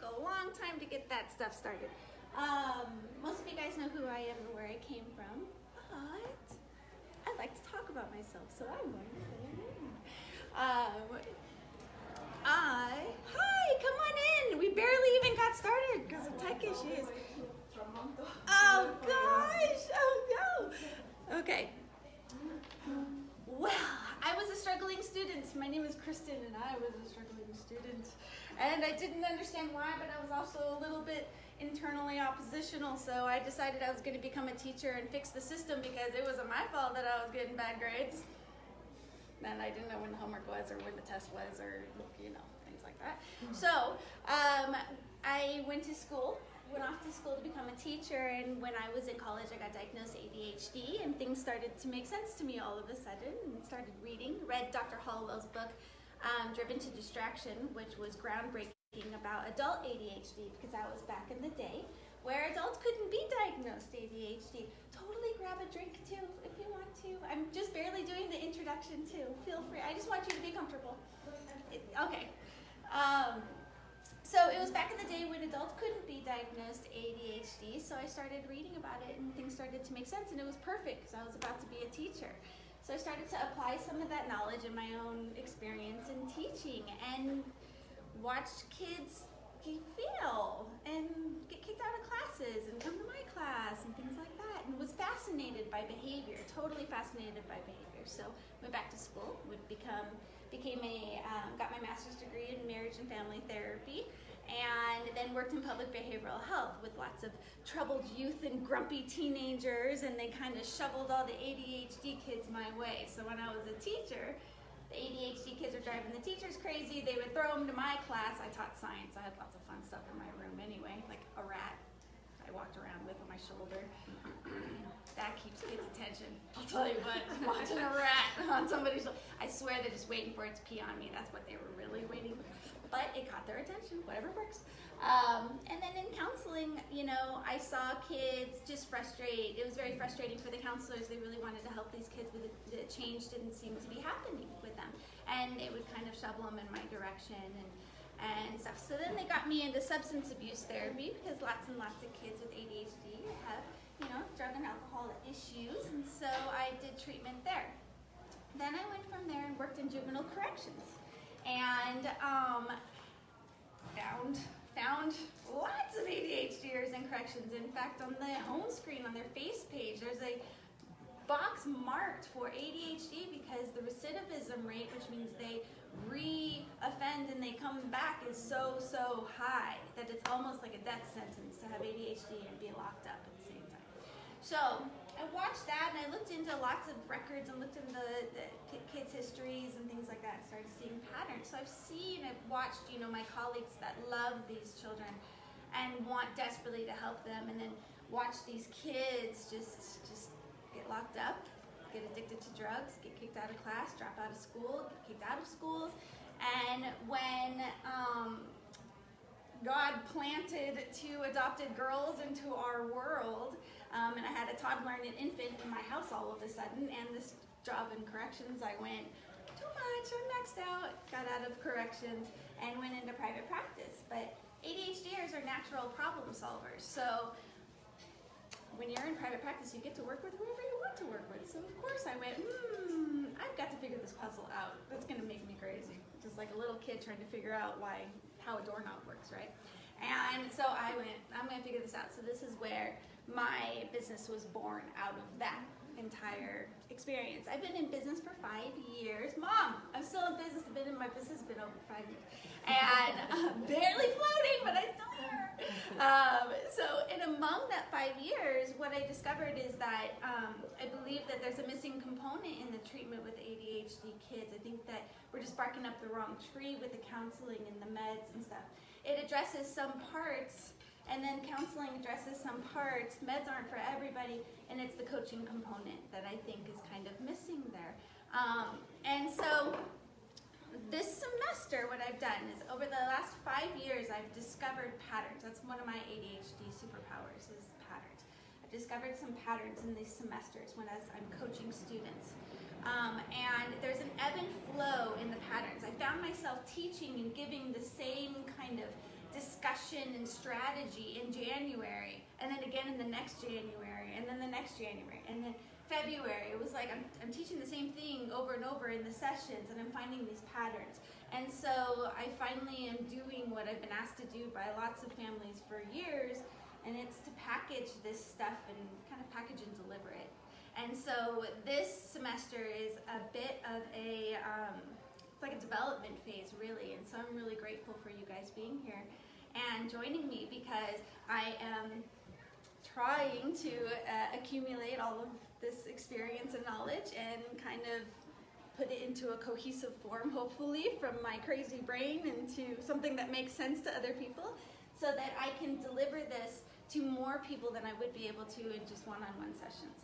a long time to get that stuff started. Most of you guys know who I am and where I came from, but I like to talk about myself, so I'm going to say my name. Hi, come on in. We barely even got started because of tech issues. Oh gosh, oh no. Okay. Well, I was a struggling student. My name is Cristin and I was a struggling student. And I didn't understand why, but I was also a little bit internally oppositional, so I decided I was going to become a teacher and fix the system because it wasn't my fault that I was getting bad grades. And I didn't know when the homework was or when the test was or, things like that. So I went off to school to become a teacher, and when I was in college I got diagnosed ADHD and things started to make sense to me all of a sudden and started read Dr. Hollowell's book, Driven to Distraction, which was groundbreaking about adult ADHD because that was back in the day where adults couldn't be diagnosed ADHD. Totally grab a drink too if you want to. I'm just barely doing the introduction too. Feel free. I just want you to be comfortable. Okay. So it was back in the day when adults couldn't be diagnosed ADHD, so I started reading about it and things started to make sense, and it was perfect because I was about to be a teacher. So I started to apply some of that knowledge in my own experience in teaching and watched kids fail and get kicked out of classes and come to my class and things like that, and was fascinated by behavior, totally fascinated by behavior. So went back to school, got my master's degree in marriage and family therapy, and then worked in public behavioral health with lots of troubled youth and grumpy teenagers, and they kind of shoveled all the ADHD kids my way. So when I was a teacher, the ADHD kids were driving the teachers crazy. They would throw them to my class. I taught science. I had lots of fun stuff in my room anyway, like a rat I walked around with on my shoulder. That keeps kids' attention. I'll tell you what, watching a rat on somebody's shoulder. I swear they're just waiting for it to pee on me. That's what they were really waiting for. But it caught their attention, whatever works. And then in counseling, I saw kids just frustrated. It was very frustrating for the counselors. They really wanted to help these kids, but the change didn't seem to be happening with them. And it would kind of shovel them in my direction and stuff. So then they got me into substance abuse therapy because lots and lots of kids with ADHD have, drug and alcohol issues, and so I did treatment there. Then I went from there and worked in juvenile corrections, and found lots of ADHDers in corrections. In fact, on the home screen on their face page, there's a box marked for ADHD because the recidivism rate, which means they re-offend and they come back, is so high that it's almost like a death sentence to have ADHD and be locked up at the same time. So I watched that and I looked into lots of records and looked into the kids' histories and things like that and started seeing patterns. So I've watched, my colleagues that love these children and want desperately to help them, and then watch these kids just get locked up, get addicted to drugs, get kicked out of class, drop out of school, get kicked out of schools. And when God planted two adopted girls into our world, and I had a toddler and an infant in my house all of a sudden, and this job in corrections, I went, too much, I'm maxed out, got out of corrections, and went into private practice. But ADHDers are natural problem solvers, so when you're in private practice, you get to work with whoever you want to work with. So of course I went, I've got to figure this puzzle out. That's gonna make me crazy. Just like a little kid trying to figure out how a doorknob works, right? And so I went, I'm gonna figure this out. So this is where my business was born out of that entire experience. I've been in business for 5 years. Mom, I'm still in business. I've been in my business been over 5 years. And barely floating, but I'm still here. And among that 5 years, what I discovered is that I believe that there's a missing component in the treatment with ADHD kids. I think that we're just barking up the wrong tree with the counseling and the meds and stuff. It addresses some parts, and then counseling addresses some parts. Meds aren't for everybody, and it's the coaching component that I think is kind of missing there. And so this semester, what I've done is over the last 5 years, I've discovered patterns. That's one of my ADHD superpowers, is patterns. I've discovered some patterns in these semesters as I'm coaching students. And there's an ebb and flow in the patterns. I found myself teaching and giving the same kind of discussion correction and strategy in January, and then again in the next January, and then the next January, and then February. It was like I'm teaching the same thing over and over in the sessions, and I'm finding these patterns. And so I finally am doing what I've been asked to do by lots of families for years, and it's to package this stuff and kind of package and deliver it. And so this semester is a bit of a, it's like a development phase, really. And so I'm really grateful for you guys being here and joining me, because I am trying to accumulate all of this experience and knowledge and kind of put it into a cohesive form, hopefully, from my crazy brain into something that makes sense to other people, so that I can deliver this to more people than I would be able to in just one-on-one sessions.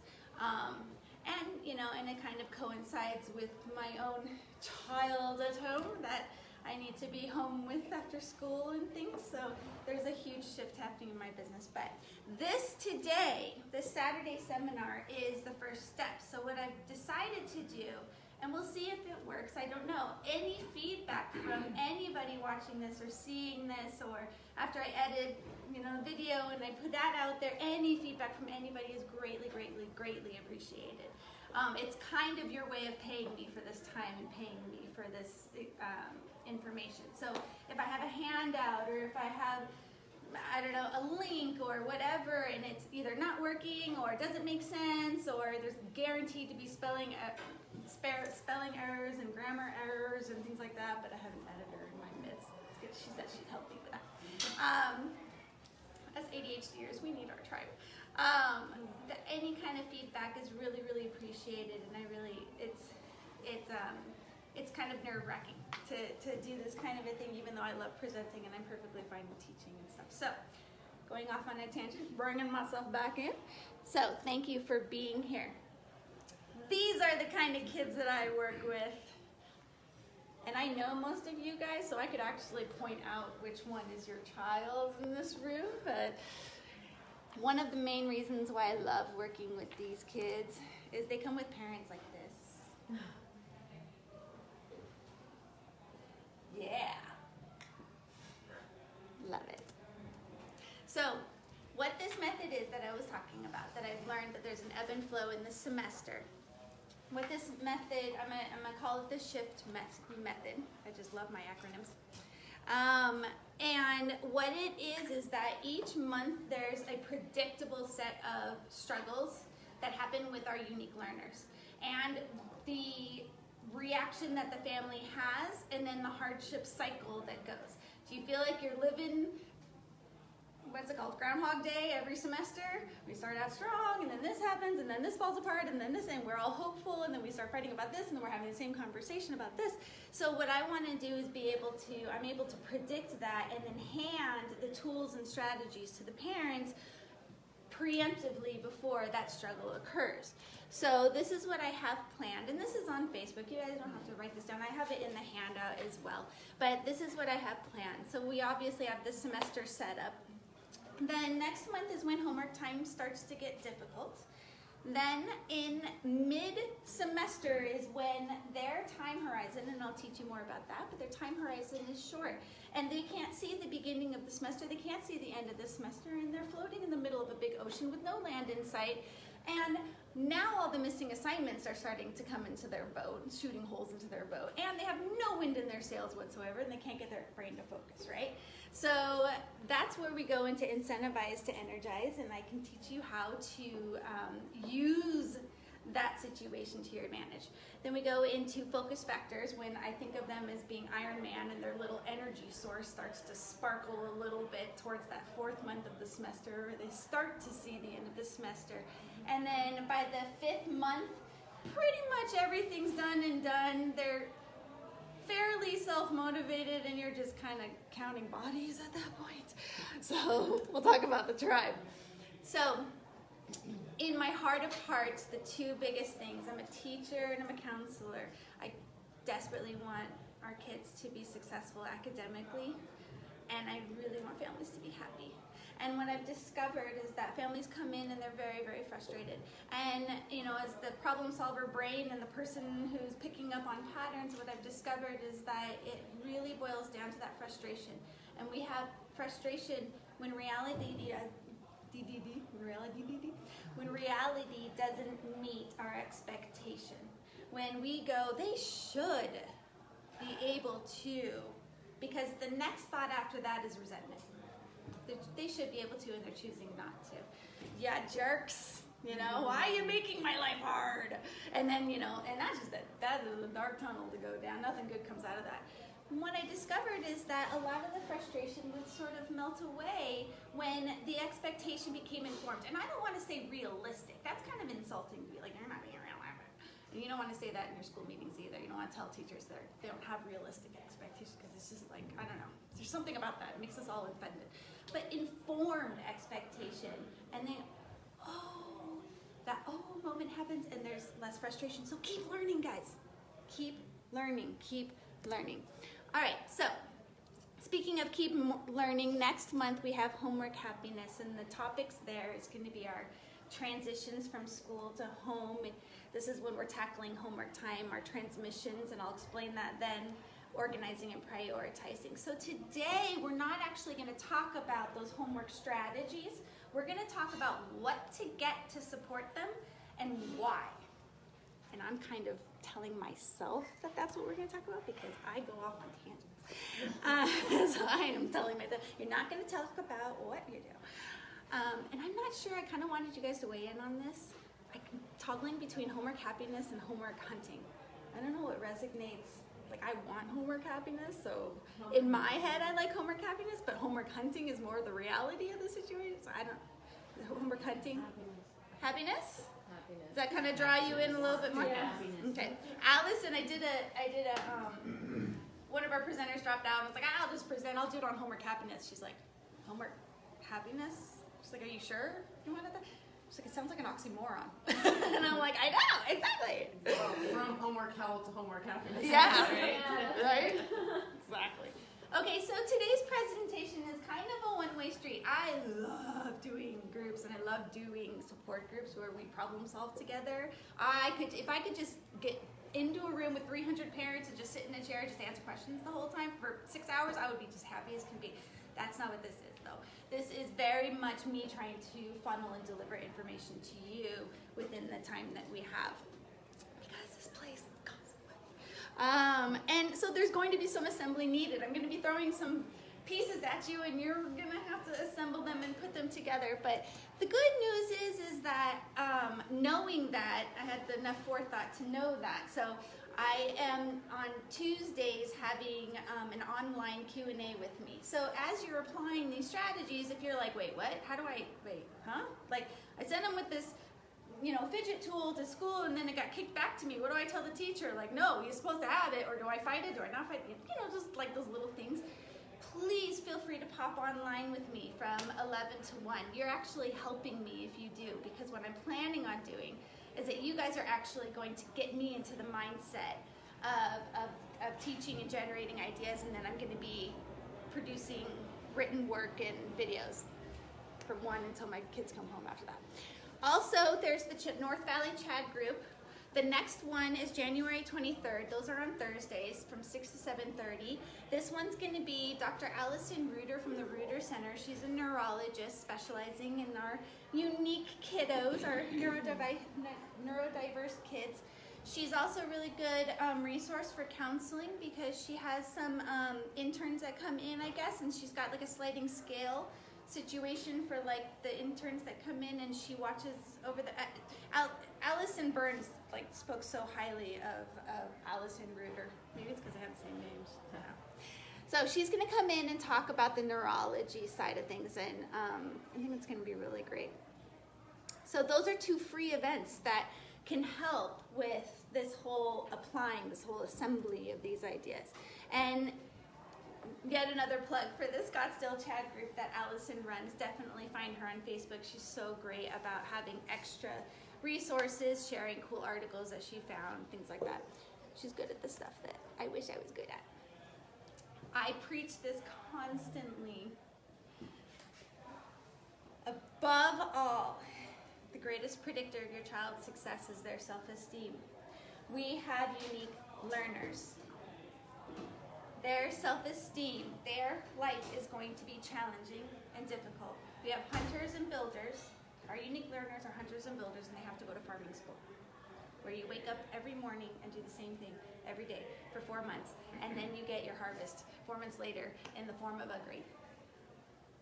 And, you know, and it kind of coincides with my own child at home that I need to be home with after school and things. So there's a huge shift happening in my business. But this Saturday seminar is the first step. So what I've decided to do, and we'll see if it works, I don't know, any feedback from anybody watching this or seeing this, or after I edit, you know, video and I put that out there, any feedback from anybody is greatly, greatly, greatly appreciated. It's kind of your way of paying me for this time and paying me for this information. So if I have a handout, or if I have, I don't know, a link or whatever, and it's either not working or it doesn't make sense, or there's guaranteed to be spelling errors and grammar errors and things like that, but I have an editor in my midst. She said she'd help me with that. As ADHDers, we need our tribe. Any kind of feedback is really, really appreciated, and it's kind of nerve-wracking to do this kind of a thing, even though I love presenting and I'm perfectly fine with teaching and stuff. So, going off on a tangent, bringing myself back in. So, thank you for being here. These are the kind of kids that I work with. And I know most of you guys, so I could actually point out which one is your child in this room, but one of the main reasons why I love working with these kids is they come with parents like this. Yeah. Love it. So, what this method is that I was talking about, that I've learned that there's an ebb and flow in this semester. What this method, I'm gonna call it the shift method. I just love my acronyms. And what it is that each month there's a predictable set of struggles that happen with our unique learners. And the reaction that the family has, and then the hardship cycle that goes. Do you feel like you're living, what's it called, Groundhog Day every semester? We start out strong, and then this happens, and then this falls apart, and then this, and we're all hopeful, and then we start fighting about this, and then we're having the same conversation about this. So what I want to do is I'm able to predict that and then hand the tools and strategies to the parents preemptively before that struggle occurs. So this is what I have planned, and this is on Facebook. You guys don't have to write this down. I have it in the handout as well. But this is what I have planned. So we obviously have this semester set up. Then next month is when homework time starts to get difficult. Then in mid-semester is when their time horizon, and I'll teach you more about that, but their time horizon is short. And they can't see the beginning of the semester, they can't see the end of the semester, and they're floating in the middle of a big ocean with no land in sight. And now all the missing assignments are starting to come into their boat, shooting holes into their boat, and they have no wind in their sails whatsoever, and they can't get their brain to focus, right? So that's where we go into incentivize to energize, and I can teach you how to use that situation to your advantage. Then we go into focus factors, when I think of them as being Iron Man, and their little energy source starts to sparkle a little bit towards that 4th month of the semester, or they start to see the end of the semester. And then by the 5th month, pretty much everything's done and done. They're fairly self-motivated, and you're just kind of counting bodies at that point. So we'll talk about the tribe. So in my heart of hearts, the two biggest things, I'm a teacher and I'm a counselor. I desperately want our kids to be successful academically, and I really want families to be happy. And what I've discovered is that families come in and they're very, very frustrated. And, you know, as the problem solver brain and the person who's picking up on patterns, what I've discovered is that it really boils down to that frustration. And we have frustration when reality doesn't meet our expectation. When we go, they should be able to, because the next thought after that is resentment. They should be able to, and they're choosing not to. Yeah, jerks. You know, why are you making my life hard? And then, you know, and that's just that is a dark tunnel to go down. Nothing good comes out of that. And what I discovered is that a lot of the frustration would sort of melt away when the expectation became informed. And I don't want to say realistic. That's kind of insulting to be like, you're not being realistic. And you don't want to say that in your school meetings either. You don't want to tell teachers they don't have realistic expectations, because it's just like, I don't know. There's something about that. It makes us all offended. But informed expectation, and then, that moment happens and there's less frustration. So keep learning, guys. Keep learning, keep learning. All right, so speaking of keep learning, next month we have homework happiness, and the topics there is going to be our transitions from school to home. And this is when we're tackling homework time, our transmissions, and I'll explain that then, organizing and prioritizing. So today we're not actually going to talk about those homework strategies. We're going to talk about what to get to support them and why. And I'm kind of telling myself that that's what we're going to talk about because I go off on tangents. So I am telling myself, you're not going to talk about what you do. And I'm not sure, I kind of wanted you guys to weigh in on this. I'm toggling between homework happiness and homework hunting. I don't know what resonates. Like, I want homework happiness, so in my head I like homework happiness, but homework hunting is more the reality of the situation. So I don't, homework hunting? Happiness? Does that kind of draw you in a little bit more? Yeah. Okay. Allison, I did a one of our presenters dropped out. I was like, I'll just present, I'll do it on homework happiness. She's like, homework happiness? She's like, are you sure you wanted that? She's like, it sounds like an oxymoron. And I'm like, I know, exactly. Well, from homework hell to homework happiness. Yeah, Right? right? Exactly. Okay, so today's presentation is kind of a one-way street. I love doing groups, and I love doing support groups where we problem solve together. If I could just get into a room with 300 parents and just sit in a chair, just answer questions the whole time for 6 hours, I would be just happy as can be. That's not what this is, though. This is very much me trying to funnel and deliver information to you within the time that we have. Because this place costs money. And so there's going to be some assembly needed. I'm going to be throwing some pieces at you, and you're going to have to assemble them and put them together. But the good news is that knowing that, I had enough forethought to know that. So I am on Tuesdays having an online Q&A with me. So as you're applying these strategies, if you're like, wait, what? How do I, wait, huh? Like, I sent them with this, fidget tool to school, and then it got kicked back to me. What do I tell the teacher? Like, no, you're supposed to have it, or do I fight it, do I not fight it? Just like those little things. Please feel free to pop online with me from 11 to 1. You're actually helping me if you do, because what I'm planning on doing is that you guys are actually going to get me into the mindset of teaching and generating ideas, and then I'm going to be producing written work and videos from 1 until my kids come home after that. Also, there's the North Valley Chat group. The next one is January 23rd. Those are on Thursdays from 6 to 7:30. This one's going to be Dr. Allison Reuter from the Reuter Center. She's a neurologist specializing in our unique kiddos, our neurodiverse kids. She's also a really good resource for counseling because she has some interns that come in, I guess, and she's got like a sliding scale situation for like the interns that come in, and she watches over the Allison Burns spoke so highly of Allison Reuter. Maybe it's because I have the same names. I don't know. So she's going to come in and talk about the neurology side of things, and I think it's going to be really great. So those are 2 free events that can help with this whole applying, this whole assembly of these ideas. And yet another plug for the Scottsdale Chat group that Allison runs. Definitely find her on Facebook. She's so great about having extra resources, sharing cool articles that she found, things like that. She's good at the stuff that I wish I was good at. I preach this constantly. Above all, the greatest predictor of your child's success is their self-esteem. We have unique learners. Their self-esteem, their life is going to be challenging and difficult. We have hunters and builders. Our unique learners are hunters and builders, and they have to go to farming school, where you wake up every morning and do the same thing every day for 4 months, and then you get your harvest 4 months later in the form of a grape.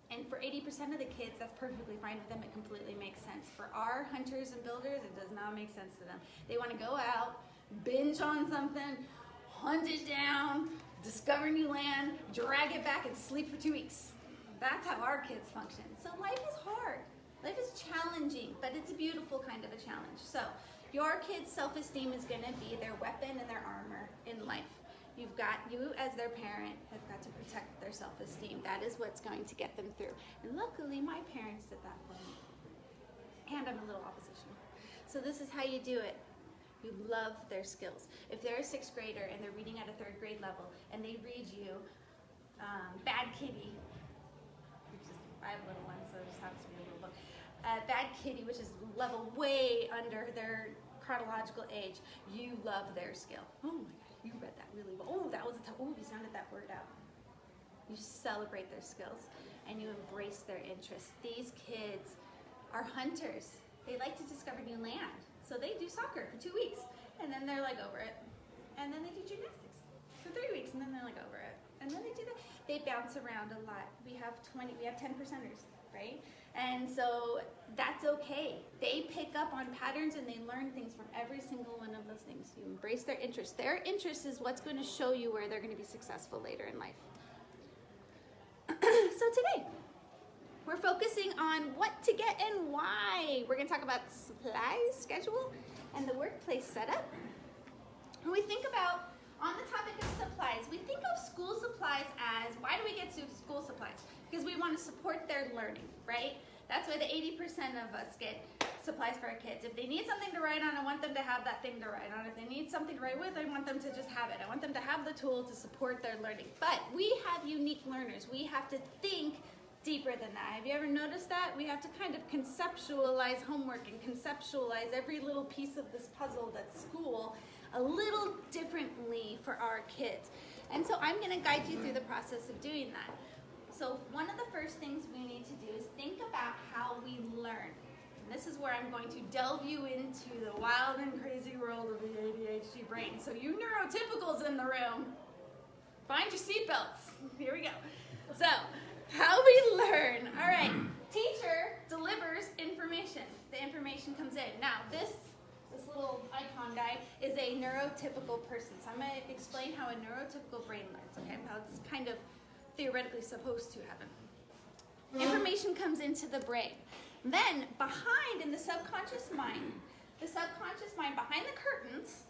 And for 80% of the kids, that's perfectly fine with them. It completely makes sense. For our hunters and builders, it does not make sense to them. They want to go out, binge on something, hunt it down, discover new land, drag it back, and sleep for 2 weeks. That's how our kids function. So life is hard. Life is challenging, but it's a beautiful kind of a challenge. So your kids' self-esteem is going to be their weapon and their armor in life. You as their parent have got to protect their self-esteem. That is what's going to get them through. And luckily, my parents did that for me. And I'm a little oppositional. So this is how you do it. You love their skills. If they're a 6th grader and they're reading at a 3rd grade level and they read you Bad Kitty, I have little ones, so it just happens to be a little book. Bad Kitty, which is level way under their chronological age, you love their skill. Oh my God, you read that really well. Oh, that was a tough, oh, you sounded that word out. You celebrate their skills and you embrace their interests. These kids are hunters. They like to discover new land. So they do soccer for 2 weeks and then they're like over it. And then they do gymnastics for 3 weeks and then they're like over it. And then they do that. They bounce around a lot. We have 10%ers, right? And so that's okay. They pick up on patterns and they learn things from every single one of those things. You embrace their interest. Their interest is what's going to show you where they're going to be successful later in life. So today, we're focusing on what to get and why. We're going to talk about supplies schedule and the workplace setup. When we think about, on the topic of supplies, we think of school supplies as, why do we get school supplies? Because we want to support their learning, right? That's why the 80% of us get supplies for our kids. If they need something to write on, I want them to have that thing to write on. If they need something to write with, I want them to just have it. I want them to have the tool to support their learning. But we have unique learners. We have to think deeper than that. Have you ever noticed that? We have to kind of conceptualize homework and conceptualize every little piece of this puzzle that's school a little differently for our kids. And so I'm going to guide you through the process of doing that. So one of the first things we need to do is think about how we learn. And this is where I'm going to delve you into the wild and crazy world of the ADHD brain. So you neurotypicals in the room, find your seatbelts. Here we go. So, how we learn. All right, teacher delivers information. The information comes in. Now, this little icon guy is a neurotypical person. So I'm going to explain how a neurotypical brain learns, okay? How it's kind of theoretically supposed to happen. Information comes into the brain. Then, behind in the subconscious mind behind the curtains,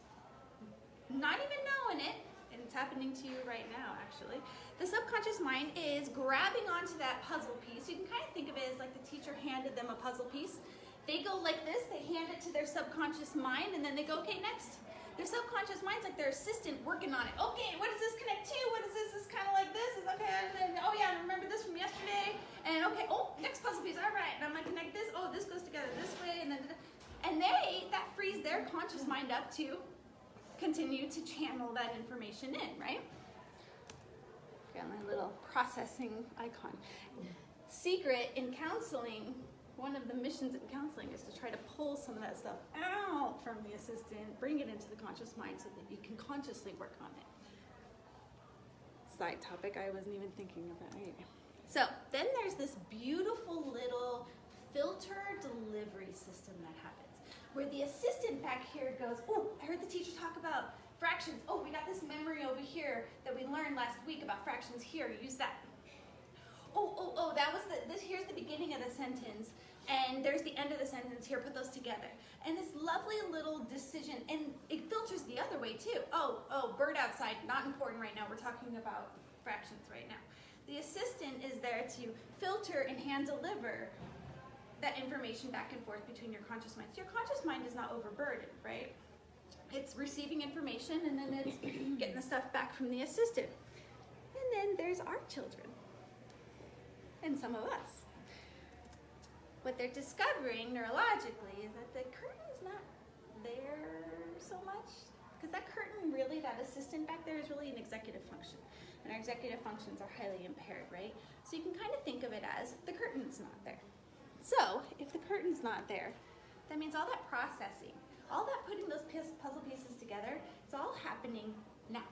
not even knowing it, and it's happening to you right now, actually, the subconscious mind is grabbing onto that puzzle piece. You can kind of think of it as like the teacher handed them a puzzle piece. They go like this, they hand it to their subconscious mind, and then they go, okay, next. Their subconscious mind's like their assistant working on it. Okay, what does this connect to? What is this? It's kind of like this. It's okay, oh yeah, I remember this from yesterday. And okay, oh, next puzzle piece, all right. And I'm gonna connect this. Oh, this goes together this way, and then, that frees their conscious mind up to continue to channel that information in, right? Got my little processing icon. Secret in counseling, one of the missions in counseling is to try to pull some of that stuff out from the assistant, bring it into the conscious mind so that you can consciously work on it. Side topic I wasn't even thinking about. Anyway. So then there's this beautiful little filter delivery system that happens, where the assistant back here goes, oh, I heard the teacher talk about fractions. Oh, we got this memory over here that we learned last week about fractions here. Use that. Oh, that was here's the beginning of the sentence, and there's the end of the sentence here, put those together. And this lovely little decision, and it filters the other way too. Oh, bird outside, not important right now, we're talking about fractions right now. The assistant is there to filter and hand deliver that information back and forth between your conscious mind. So your conscious mind is not overburdened, right? It's receiving information, and then it's getting the stuff back from the assistant. And then there's our children. And some of us. What they're discovering neurologically is that the curtain's not there so much. Because that curtain really, that assistant back there is really an executive function. and our executive functions are highly impaired, right? So you can kind of think of it as the curtain's not there. So if the curtain's not there, that means all that processing, all that putting those puzzle pieces together, it's all happening now.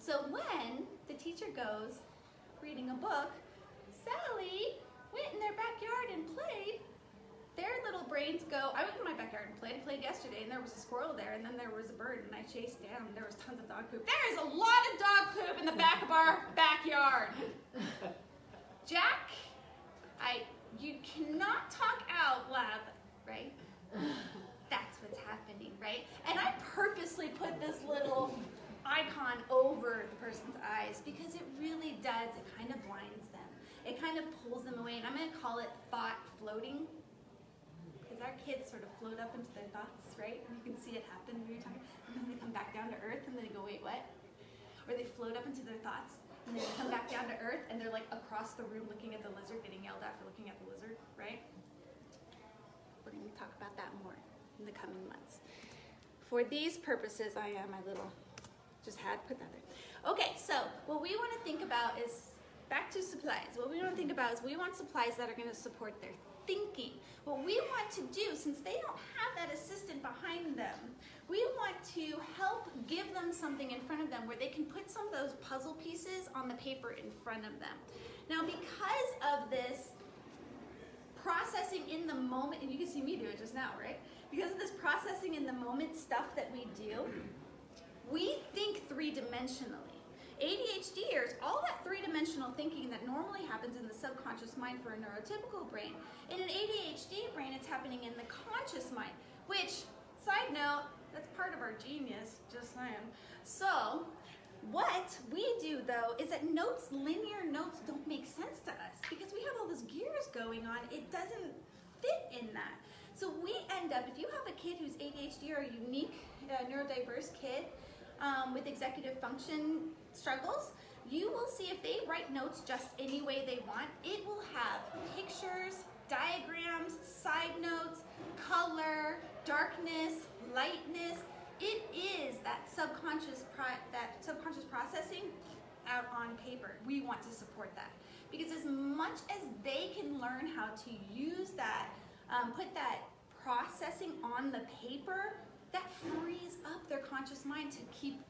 So when the teacher goes reading a book, Sally went in their backyard and played, their little brains go, I went in my backyard and played yesterday, and there was a squirrel there, and then there was a bird, and I chased down, and there was tons of dog poop. There is a lot of dog poop in the back of our backyard. Jack, you cannot talk out loud, right? That's what's happening, right? And I purposely put this little icon over the person's eyes because it really does, it kind of blinds them. It kind of pulls them away, and I'm going to call it thought floating. Because our kids sort of float up into their thoughts, right? And you can see it happen when you're talking, and then they come back down to earth, and then they go, wait, what? Or they float up into their thoughts, and then they come back down to earth, and they're like across the room looking at the lizard, getting yelled at for looking at the lizard, right? We're going to talk about that more in the coming months. For these purposes, I am my little, just had put that there. Okay, so what we want to think about is, back to supplies. What we want to think about is we want supplies that are going to support their thinking. What we want to do, since they don't have that assistant behind them, we want to help give them something in front of them where they can put some of those puzzle pieces on the paper in front of them. Now, because of this processing in the moment, and you can see me do it just now, right? Because of this processing in the moment stuff that we do, we think three-dimensionally. ADHDers, all that three-dimensional thinking that normally happens in the subconscious mind for a neurotypical brain, in an ADHD brain, it's happening in the conscious mind, which, side note, that's part of our genius, just saying. So, what we do, though, is that linear notes don't make sense to us because we have all those gears going on. It doesn't fit in that. So we end up, if you have a kid who's ADHD or a unique neurodiverse kid with executive function struggles, you will see if they write notes just any way they want, it will have pictures, diagrams, side notes, color, darkness, lightness. It is that subconscious processing out on paper. We want to support that because as much as they can learn how to use that, put that processing on the paper, that frees up their conscious mind to keep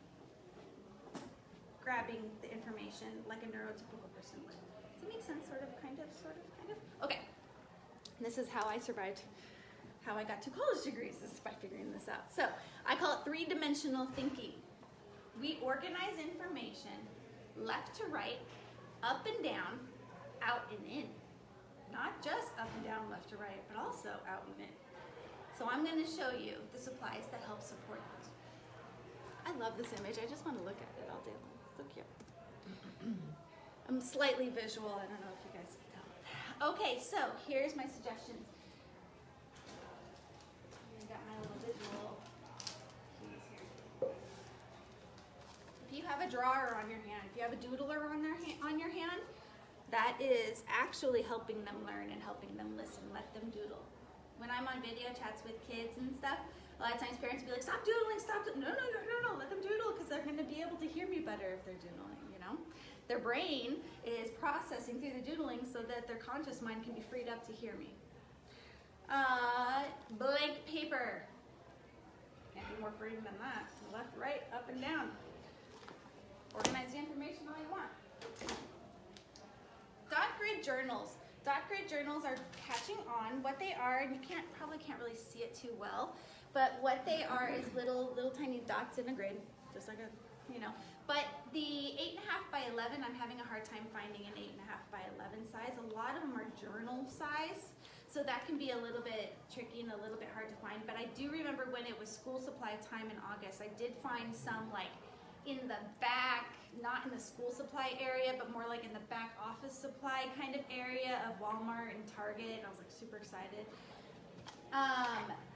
grabbing the information like a neurotypical person would. Does that make sense? Sort of, kind of? Okay. And this is how I survived, how I got 2 college degrees, is by figuring this out. So I call it three-dimensional thinking. We organize information left to right, up and down, out and in. Not just up and down, left to right, but also out and in. So I'm going to show you the supplies that help support this. I love this image. I just want to look at it all day long. It's so cute. I'm slightly visual. I don't know if you guys can tell. Okay, so here's my suggestions. I got my little visual keys here. If you have a drawer on your hand, if you have a doodler on your hand, that is actually helping them learn and helping them listen. Let them doodle. When I'm on video chats with kids and stuff, a lot of times parents will be like, stop doodling, stop doodling. No, let them doodle because they're going to be able to hear me better if they're doodling, you know? Their brain is processing through the doodling so that their conscious mind can be freed up to hear me. Blank paper. Can't be more freedom than that. Left, right, up and down. Organize the information all you want. Dot grid journals. Dot grid journals are catching on. What they are, and you probably can't really see it too well, but what they are is little tiny dots in a grid, just like a, you know. But the 8.5 by 11, I'm having a hard time finding an 8.5 by 11 size. A lot of them are journal size, so that can be a little bit tricky and a little bit hard to find. But I do remember when it was school supply time in August, I did find some like in the back, not in the school supply area, but more like in the back office supply kind of area of Walmart and Target. I was like super excited.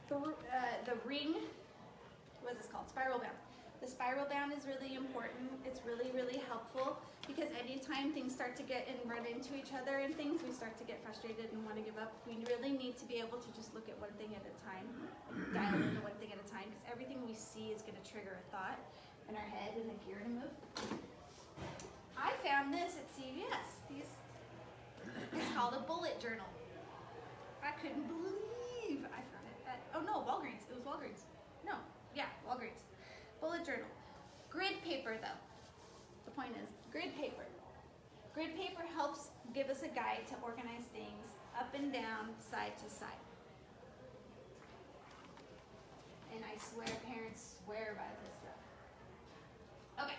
The ring, what is this called? Spiral bound. The spiral bound is really important. It's really, really helpful because anytime things start to get and run into each other and things, we start to get frustrated and want to give up. We really need to be able to just look at one thing at a time, dial into one thing at a time, because everything we see is going to trigger a thought in our head and a gear to move. I found this at CVS. It's called a bullet journal. I couldn't believe I found it at, oh no, Walgreens. It was Walgreens. No, yeah, Walgreens. Bullet journal. Grid paper though. The point is, grid paper. Grid paper helps give us a guide to organize things up and down, side to side. And I swear parents swear by this stuff. Okay.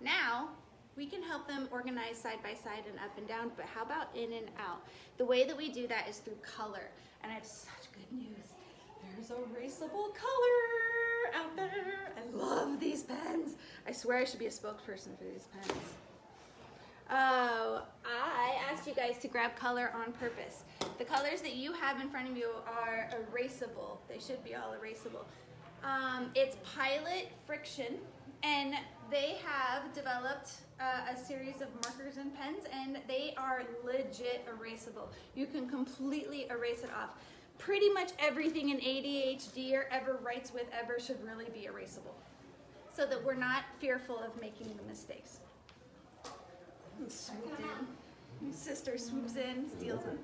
Now, we can help them organize side by side and up and down, but how about in and out? The way that we do that is through color. And I have such good news. There's erasable color out there. I love these pens. I swear I should be a spokesperson for these pens. Oh, I asked you guys to grab color on purpose. The colors that you have in front of you are erasable. They should be all erasable. It's Pilot Frixion, and they have developed a series of markers and pens, and they are legit erasable. You can completely erase it off. Pretty much everything an ADHD or ever writes with ever should really be erasable, so that we're not fearful of making the mistakes. Swooped in. My sister swoops in, steals them.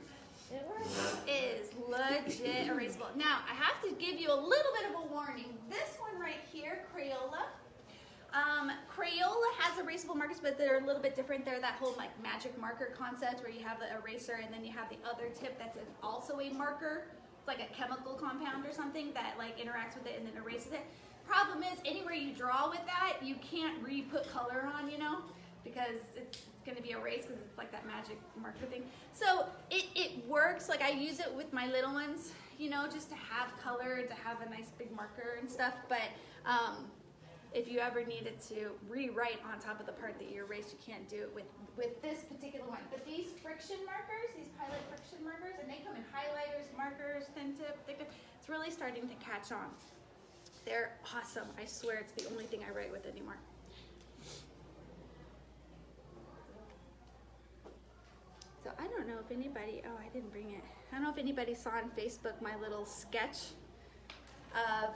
It is legit erasable. Now, I have to give you a little bit of a warning. This one right here, Crayola. Crayola has erasable markers, but they're a little bit different. They're that whole like magic marker concept where you have the eraser and then you have the other tip that's also a marker. It's like a chemical compound or something that like interacts with it and then erases it. Problem is, anywhere you draw with that, you can't re-put color on, you know, because it's going to be erased because it's like that magic marker thing. So it works. Like I use it with my little ones, you know, just to have color, to have a nice big marker and stuff. But if you ever needed to rewrite on top of the part that you erased, you can't do it with this particular one. But these Frixion markers, these Pilot Frixion markers, and they come in highlighters, markers, thin tip, thick tip. It's really starting to catch on. They're awesome. I swear it's the only thing I write with anymore. So I don't know if anybody, oh, I didn't bring it. I don't know if anybody saw on Facebook my little sketch of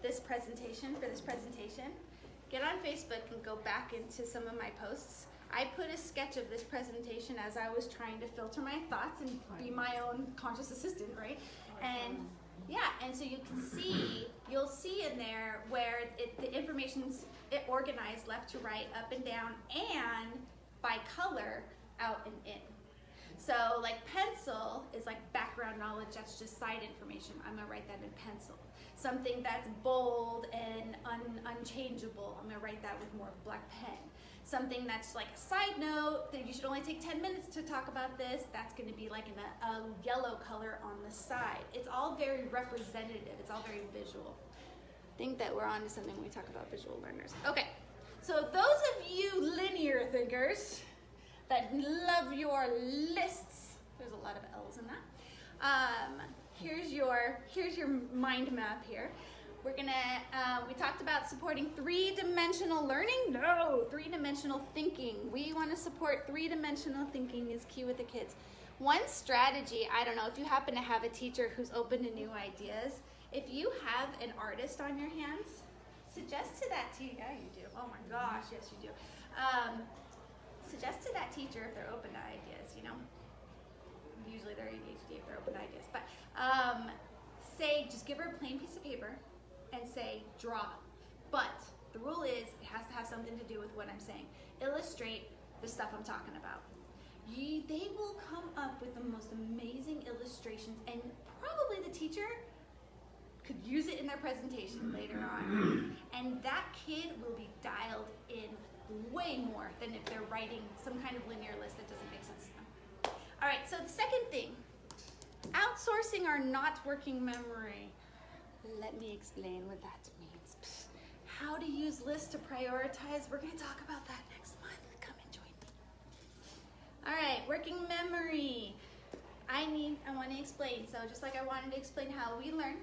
this presentation, for this presentation. Get on Facebook and go back into some of my posts. I put a sketch of this presentation as I was trying to filter my thoughts and be my own conscious assistant, right? And yeah, and so you can see, you'll see in there where the information's organized left to right, up and down, and by color, out and in. So like pencil is like background knowledge, that's just side information. I'm gonna write that in pencil. Something that's bold and unchangeable, I'm gonna write that with more black pen. Something that's like a side note, that you should only take 10 minutes to talk about this, that's gonna be like in a yellow color on the side. It's all very representative, it's all very visual. I think that we're on to something when we talk about visual learners. Okay, so those of you linear thinkers that love your lists, there's a lot of L's in that. Here's your mind map here. We're gonna, we talked about supporting three-dimensional learning. No, three-dimensional thinking. We wanna support three-dimensional thinking is key with the kids. One strategy, I don't know, if you happen to have a teacher who's open to new ideas, if you have an artist on your hands, suggest to that teacher, yeah you do, oh my gosh, yes you do. Suggest to that teacher if they're open to ideas, you know. Usually they're ADHD if they're open to ideas, but say, just give her a plain piece of paper and say, draw. But the rule is, it has to have something to do with what I'm saying. Illustrate the stuff I'm talking about. They will come up with the most amazing illustrations, and probably the teacher could use it in their presentation later on. And that kid will be dialed in way more than if they're writing some kind of linear list that doesn't make sense to them. All right, so the second thing, outsourcing our not working memory. Let me explain what that means. How to use lists to prioritize. We're gonna talk about that next month. Come and join me. All right, working memory. I want to explain. So just like I wanted to explain how we learn,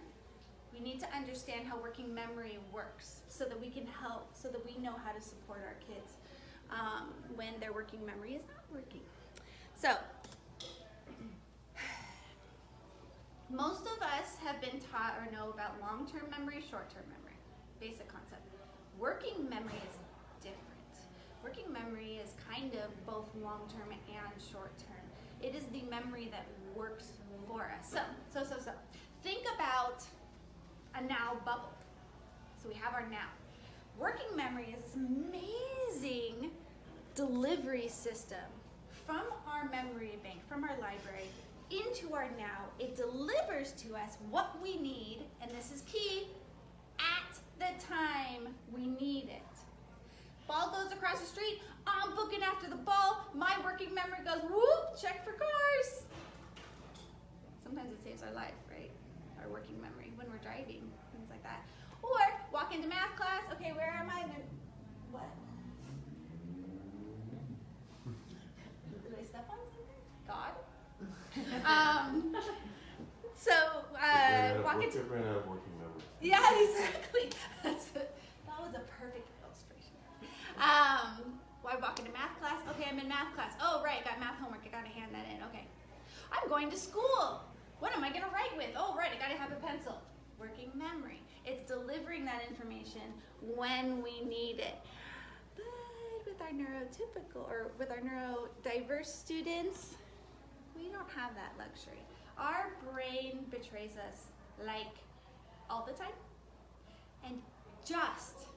we need to understand how working memory works so that we can help, so that we know how to support our kids when their working memory is not working. So, most of us have been taught or know about long-term memory, short-term memory, basic concept. Working memory is different. working memory is kind of both long-term and short-term. It is the memory that works for us. So, think about a now bubble. So we have our now. Working memory is this amazing delivery system from our memory bank, from our library, into our now. It delivers to us what we need, and this is key, at the time we need it. Ball goes across the street, I'm booking after the ball, my working memory goes, whoop, check for cars. Sometimes it saves our life, right? Our working memory when we're driving, things like that. Or walk into math class, okay, where am I? What? Did I step on something? God? Walk into. Ran out of working memory. Yeah, exactly. That was a perfect illustration. Why walk into math class? Okay, I'm in math class. Oh, right, got math homework. I gotta hand that in. Okay. I'm going to school. What am I gonna write with? Oh, right, I gotta have a pencil. Working memory. It's delivering that information when we need it. But with our neurotypical or with our neurodiverse students, we don't have that luxury. Our brain betrays us like all the time and just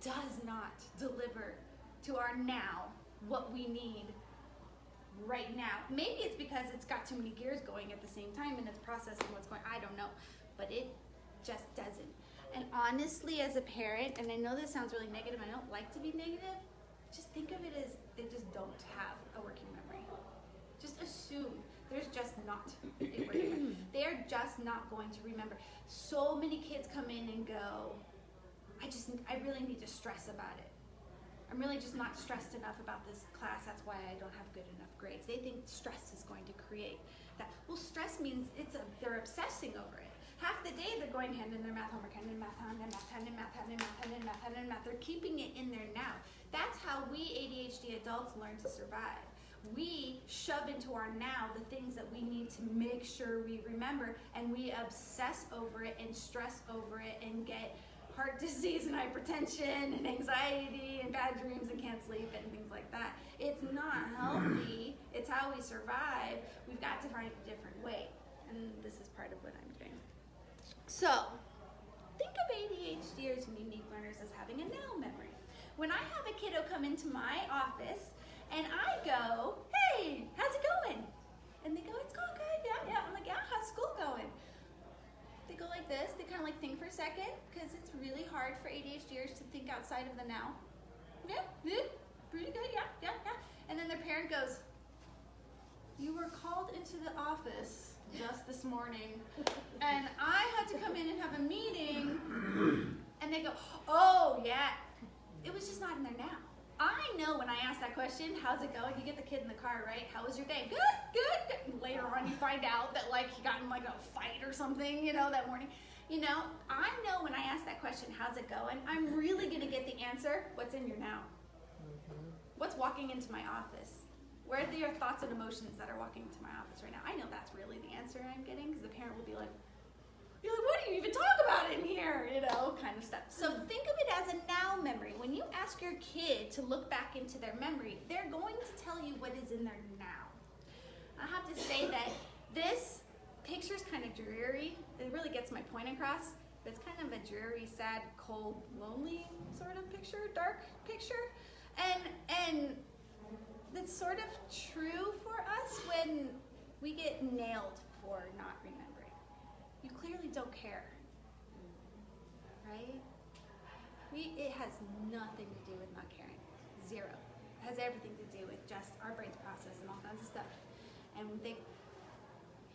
does not deliver to our now what we need right now. Maybe it's because it's got too many gears going at the same time and it's processing what's going on. I don't know, but it just doesn't. And honestly, as a parent, and I know this sounds really negative, I don't like to be negative, just think of it as they just don't have a working memory. Just assume there's just not a working memory. They're just not going to remember. So many kids come in and go, I really need to stress about it. I'm really just not stressed enough about this class, that's why I don't have good enough grades. They think stress is going to create that. Well, stress means they're obsessing over it. Half the day they're going hand in their math homework, hand in math, hand in math, hand in math, hand in math, hand in math, hand in math. They're keeping it in there now. That's how we ADHD adults learn to survive. We shove into our now the things that we need to make sure we remember, and we obsess over it and stress over it and get heart disease and hypertension and anxiety and bad dreams and can't sleep and things like that. It's not healthy. It's how we survive. We've got to find a different way, and this is part of what I'm doing. So, think of ADHDers and unique learners as having a now memory. When I have a kiddo come into my office and I go, hey, how's it going? And they go, it's going good, yeah. I'm like, yeah, how's school going? They go like this, they kind of like think for a second, because it's really hard for ADHDers to think outside of the now. Yeah, pretty good, yeah. And then their parent goes, you were called into the office just this morning, and I had to come in and have a meeting, and they go, oh yeah, it was just not in there now. I know when I ask that question, how's it going? You get the kid in the car, right? How was your day? Good. And later on you find out that like he got in like a fight or something, that morning. I know when I ask that question, how's it going? I'm really gonna get the answer, what's in your now? What's walking into my office? Where are your thoughts and emotions that are walking into my office right now? I know that's really the answer I'm getting, because the parent will be like, what do you even talk about in here? Kind of stuff. So think of it as a now memory. When you ask your kid to look back into their memory, they're going to tell you what is in their now. I have to say that this picture is kind of dreary. It really gets my point across, but it's kind of a dreary, sad, cold, lonely sort of picture, dark picture. And that's sort of true for us when we get nailed for not remembering. You clearly don't care, right? It has nothing to do with not caring, zero. It has everything to do with just our brain's process and all kinds of stuff. And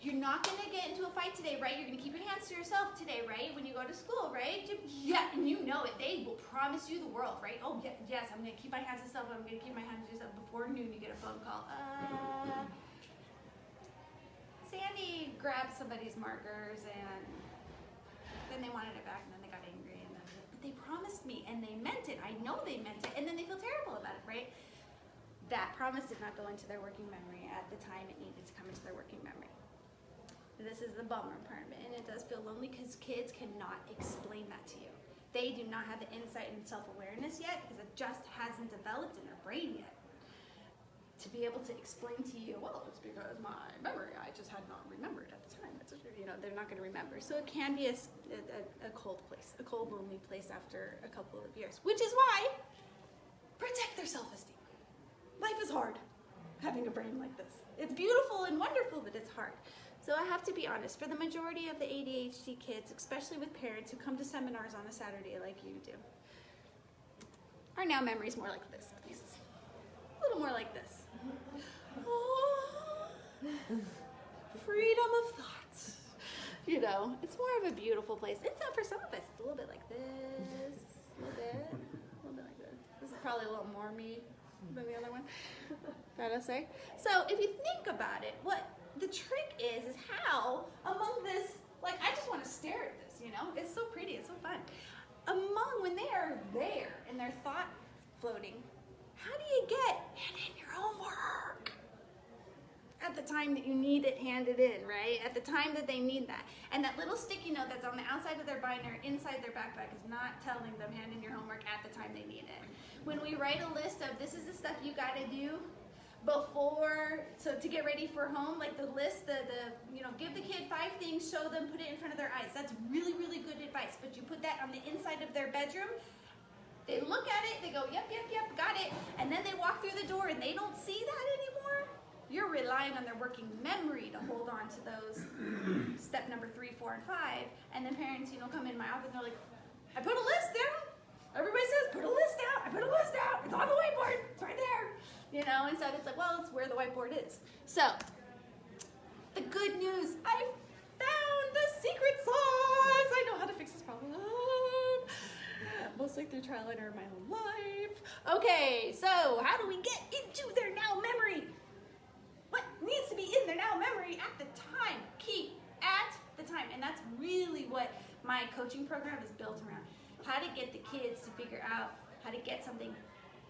you're not gonna get into a fight today, right? You're gonna keep your hands to yourself today, right? When you go to school, right? Yeah, and you know it. They will promise you the world, right? Oh, yes, I'm gonna keep my hands to myself. I'm gonna keep my hands to myself. Before noon, you get a phone call. Sandy grabbed somebody's markers and then they wanted it back and then they got angry and then but they promised me and they meant it. I know they meant it, and then they feel terrible about it, right? That promise did not go into their working memory at the time it needed to come into their working memory. This is the bummer part of it, and it does feel lonely because kids cannot explain that to you. They do not have the insight and self-awareness yet because it just hasn't developed in their brain yet to be able to explain to you, well, it's because my memory, I just had not remembered at the time. It's, they're not going to remember. So it can be a cold place, a cold, lonely place after a couple of years, which is why protect their self-esteem. Life is hard having a brain like this. It's beautiful and wonderful, but it's hard. So I have to be honest, for the majority of the ADHD kids, especially with parents who come to seminars on a Saturday like you do, our now memory's more like this, please. A little more like this. Oh, freedom of thought. It's more of a beautiful place. It's not for some of us. It's a little bit like this, a little bit like this. This is probably a little more me than the other one. Gotta say. So if you think about it, what the trick is how among this, I just want to stare at this, It's so pretty, it's so fun. When they are there and their thought floating, how do you hand in your homework? At the time that you need it handed in, right? At the time that they need that. And that little sticky note that's on the outside of their binder, inside their backpack, is not telling them hand in your homework at the time they need it. When we write a list of this is the stuff you gotta do before, so to get ready for home, like the list, give the kid 5 things, show them, put it in front of their eyes. That's really, really good advice. But you put that on the inside of their bedroom, they look at it, they go, yep, got it. And then they walk through the door and they don't see that anymore. You're relying on their working memory to hold on to those step number 3, 4, and 5. And then parents, come in my office and they're like, I put a list down. Everybody says, put a list out. I put a list out. It's on the whiteboard. It's right there. And so it's like, well, it's where the whiteboard is. So, the good news, I found the secret sauce. I know how to fix this problem. Mostly through trial and error of my own life. Okay, so how do we get into their now memory? What needs to be in their now memory at the time? Key, at the time. And that's really what my coaching program is built around. How to get the kids to figure out how to get something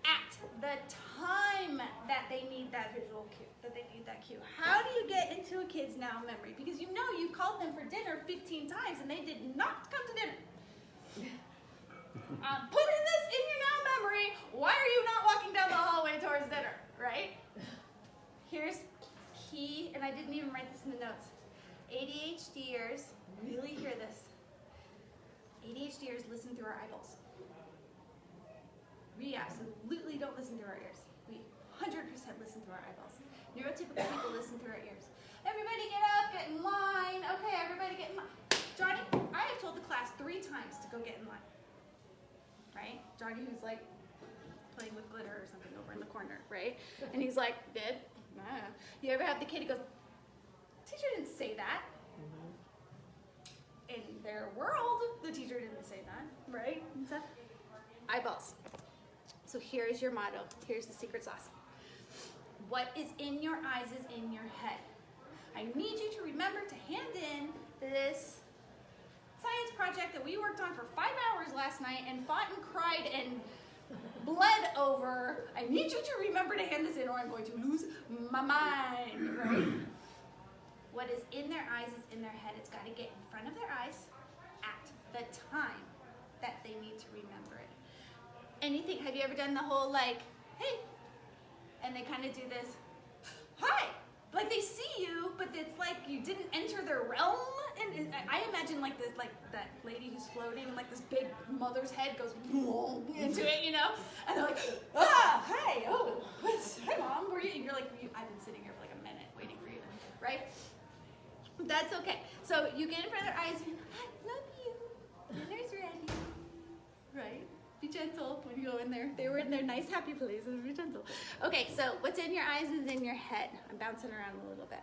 at the time that they need that visual cue, that they need that cue. How do you get into a kid's now memory? Because you've called them for dinner 15 times and they did not come to dinner. Putting this in your now memory, why are you not walking down the hallway towards dinner, right? Here's key, and I didn't even write this in the notes. ADHDers really hear this. ADHDers listen through our eyeballs. We absolutely don't listen through our ears. We 100% listen through our eyeballs. Neurotypical people listen through our ears. Everybody get up, get in line. Okay, everybody get in line. Johnny, I have told the class 3 times to go get in line. Right? Johnny, who's playing with glitter or something over in the corner, right? And he's like, did? You ever have the kid who goes, teacher didn't say that. In their world, the teacher didn't say that, right? So, eyeballs. So here's your motto. Here's the secret sauce. What is in your eyes is in your head. I need you to remember to hand in this science project that we worked on for 5 hours last night and fought and cried and bled over. I need you to remember to hand this in or I'm going to lose my mind, right? What is in their eyes is in their head. It's got to get in front of their eyes at the time that they need to remember it. Anything, have you ever done the whole hey, and they kind of do this, hi, they see you, but it's like you didn't enter their realm, and I imagine this, that lady who's floating, and this big mother's head goes into it, and they're like, hi, oh, hi mom, where are you? And you're like, I've been sitting here for a minute waiting for you, right? That's okay. So you get in front of their eyes, I love you, dinner's ready, right? Be gentle when you go in there. They were in their nice, happy place. Be gentle. Okay, so what's in your eyes is in your head. I'm bouncing around a little bit.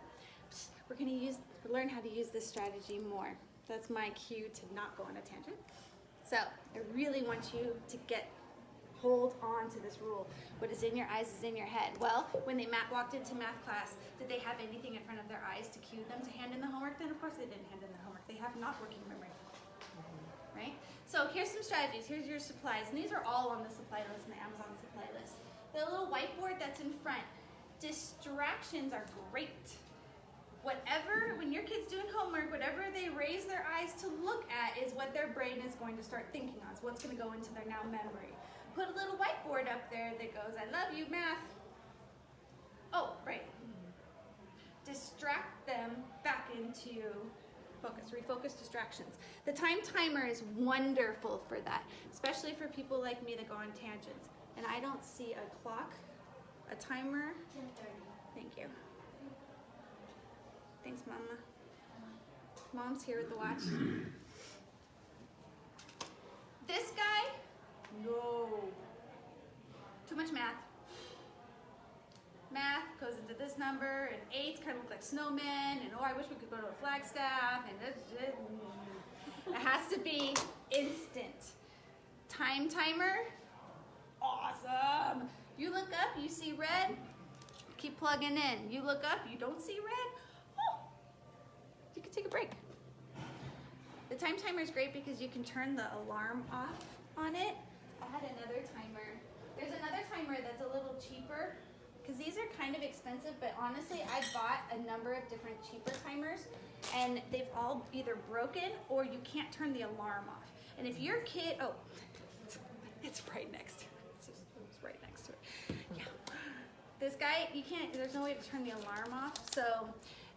We're going to learn how to use this strategy more. That's my cue to not go on a tangent. So I really want you to hold on to this rule. What is in your eyes is in your head. Well, when they walked into math class, did they have anything in front of their eyes to cue them to hand in the homework? Then of course they didn't hand in the homework. They have not working memory. Right? So here's some strategies. Here's your supplies. And these are all on the supply list, on the Amazon supply list. The little whiteboard that's in front. Distractions are great. whatever, when your kid's doing homework, whatever they raise their eyes to look at is what their brain is going to start thinking on. It's what's going to go into their now memory. Put a little whiteboard up there that goes, I love you, math. Oh, right. Distract them back into focus, refocus distractions. The time timer is wonderful for that, especially for people like me that go on tangents. And I don't see a clock, a timer. 10:30. Thank you. Thanks, Mama. Mom's here with the watch. This guy, No. too much math. Math goes into this number, and 8s kind of look like snowmen, and oh, I wish we could go to a Flagstaff, and it has to be instant. Time timer, awesome. You look up, you see red, keep plugging in. You look up, you don't see red, oh, you can take a break. The time timer is great because you can turn the alarm off on it. I had another timer. There's another timer that's a little cheaper because these are kind of expensive, but honestly, I bought a number of different cheaper timers and they've all either broken or you can't turn the alarm off. And if your kid, oh, it's right next to it. It's right next to it. Yeah. This guy, you can't, there's no way to turn the alarm off. So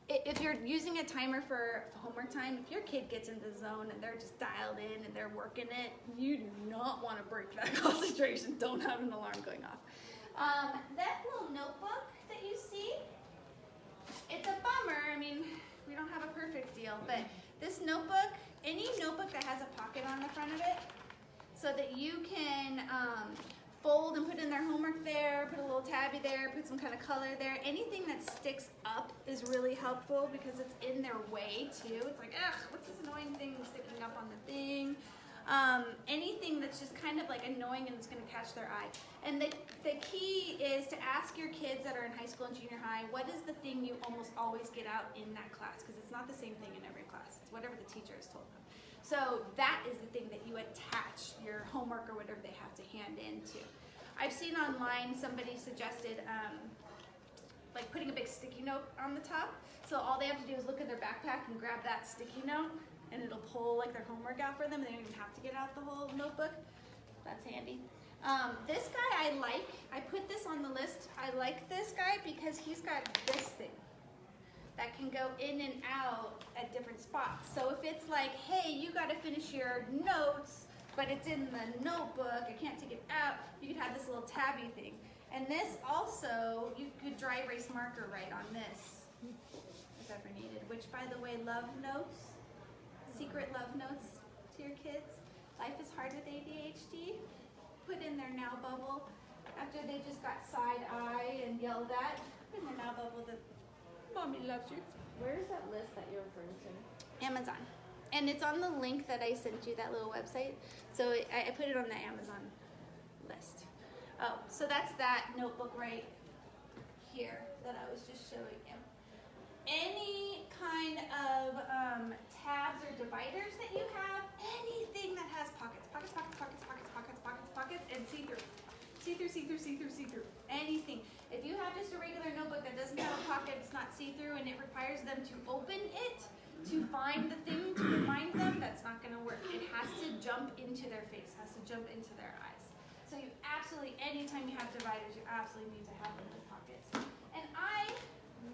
if you're using a timer for homework time, if your kid gets into the zone and they're just dialed in and they're working it, you do not want to break that concentration. Don't have an alarm going off. That little notebook that you see, it's a bummer. I mean, we don't have a perfect deal, but this notebook, any notebook that has a pocket on the front of it, so that you can fold and put in their homework there, put a little tabby there, put some kind of color there. Anything that sticks up is really helpful because it's in their way too. It's like, ugh, what's this annoying thing sticking up on the thing? Anything that's just kind of like annoying and it's going to catch their eye. And the key is to ask your kids that are in high school and junior high, what is the thing you almost always get out in that class? Because it's not the same thing in every class. It's whatever the teacher has told them. So that is the thing that you attach your homework or whatever they have to hand in to. I've seen online somebody suggested like putting a big sticky note on the top. So all they have to do is look at their backpack and grab that sticky note and it'll pull like their homework out for them. They don't even have to get out the whole notebook. That's handy. This guy I like. I put this on the list. I like this guy because he's got this thing that can go in and out at different spots. So if it's like, hey, you got to finish your notes, but it's in the notebook, I can't take it out, you could have this little tabby thing. And this also, you could dry erase marker right on this, if ever needed, which by the way, love notes, secret love notes to your kids. Life is hard with ADHD. Put in their now bubble. After they just got side eye and yelled at, put in their now bubble that Mommy loves you. Where is that list that you're referring to? Amazon. And it's on the link that I sent you, that little website. So I put it on the Amazon list. Oh, so that's that notebook right here that I was just showing you. Any kind of tabs or dividers that you have, anything that has pockets, and see-through. See-through. Anything. If you have just a regular notebook that doesn't have a pocket, it's not see-through, and it requires them to open it to find the thing to remind them, that's not going to work. It has to jump into their face, has to jump into their eyes. So you absolutely, anytime you have dividers, you absolutely need to have them with pockets. And I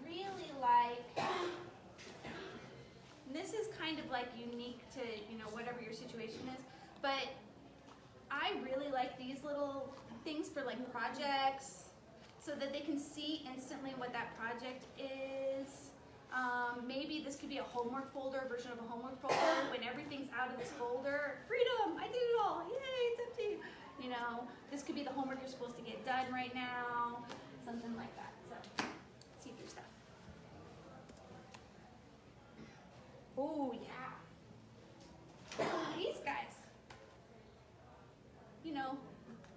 really like, and this is kind of like unique to, you know, whatever your situation is, but I really like these little things for like projects so that they can see instantly what that project is. Maybe this could be a homework folder, a version of a homework folder. When everything's out of this folder, freedom, I did it all, yay, it's empty. You know, this could be the homework you're supposed to get done right now, something like that. So, see-through stuff. Oh, yeah. These guys. You know,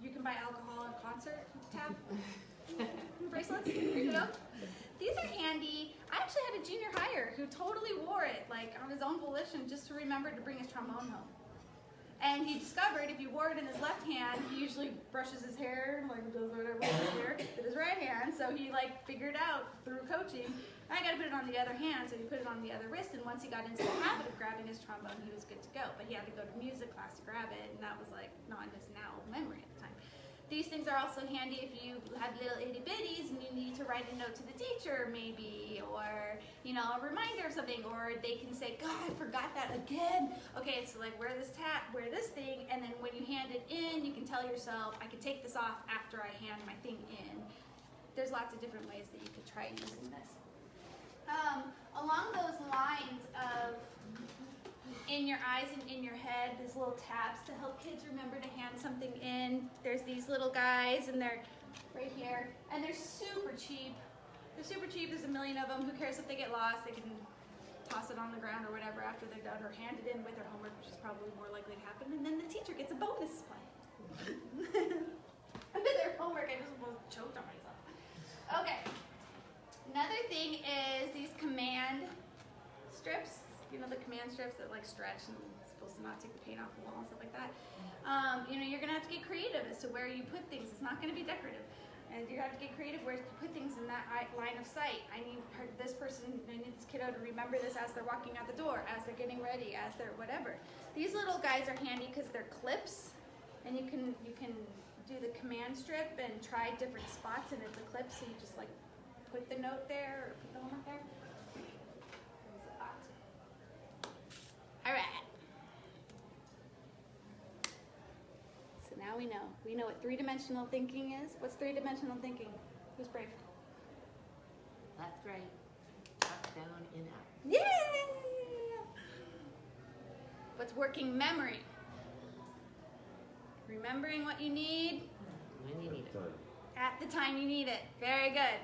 you can buy alcohol and concert tab bracelets. Here you go. These are handy. I actually had a junior hire who totally wore it, like on his own volition, just to remember to bring his trombone home. And he discovered if he wore it in his left hand, he usually brushes his hair, like does whatever with his hair, with his right hand. So he like figured out through coaching, I got to put it on the other hand, so he put it on the other wrist, and once he got into the habit of grabbing his trombone, he was good to go. But he had to go to music class to grab it, and that was like not in his now memory at the time. These things are also handy if you have little itty bitties and you need to write a note to the teacher maybe, or a reminder of something, or they can say, God, I forgot that again. Okay, so like wear this thing, and then when you hand it in, you can tell yourself, I can take this off after I hand my thing in. There's lots of different ways that you could try using this. Along those lines of in your eyes and in your head, there's little tabs to help kids remember to hand something in. There's these little guys, and they're right here, and they're super cheap. They're super cheap. There's a million of them. Who cares if they get lost? They can toss it on the ground or whatever after they're done, or hand it in with their homework, which is probably more likely to happen, and then the teacher gets a bonus play. With their homework, I just almost choked on myself. Okay. Another thing is these command strips. The command strips that like stretch and it's supposed to not take the paint off the wall and stuff like that. You're gonna have to get creative as to where you put things. It's not gonna be decorative. And you have to get creative where to put things in that line of sight. I need this kiddo to remember this as they're walking out the door, as they're getting ready, as they're whatever. These little guys are handy because they're clips, and you can do the command strip and try different spots, and it's a clip, so you just like put the note there or put the homework there. All right. So now we know. We know what three-dimensional thinking is. What's three-dimensional thinking? Who's brave? Left, right, up, down, in, out. Yeah! What's working memory? Remembering what you need When you need it. at the time you need it. Very good.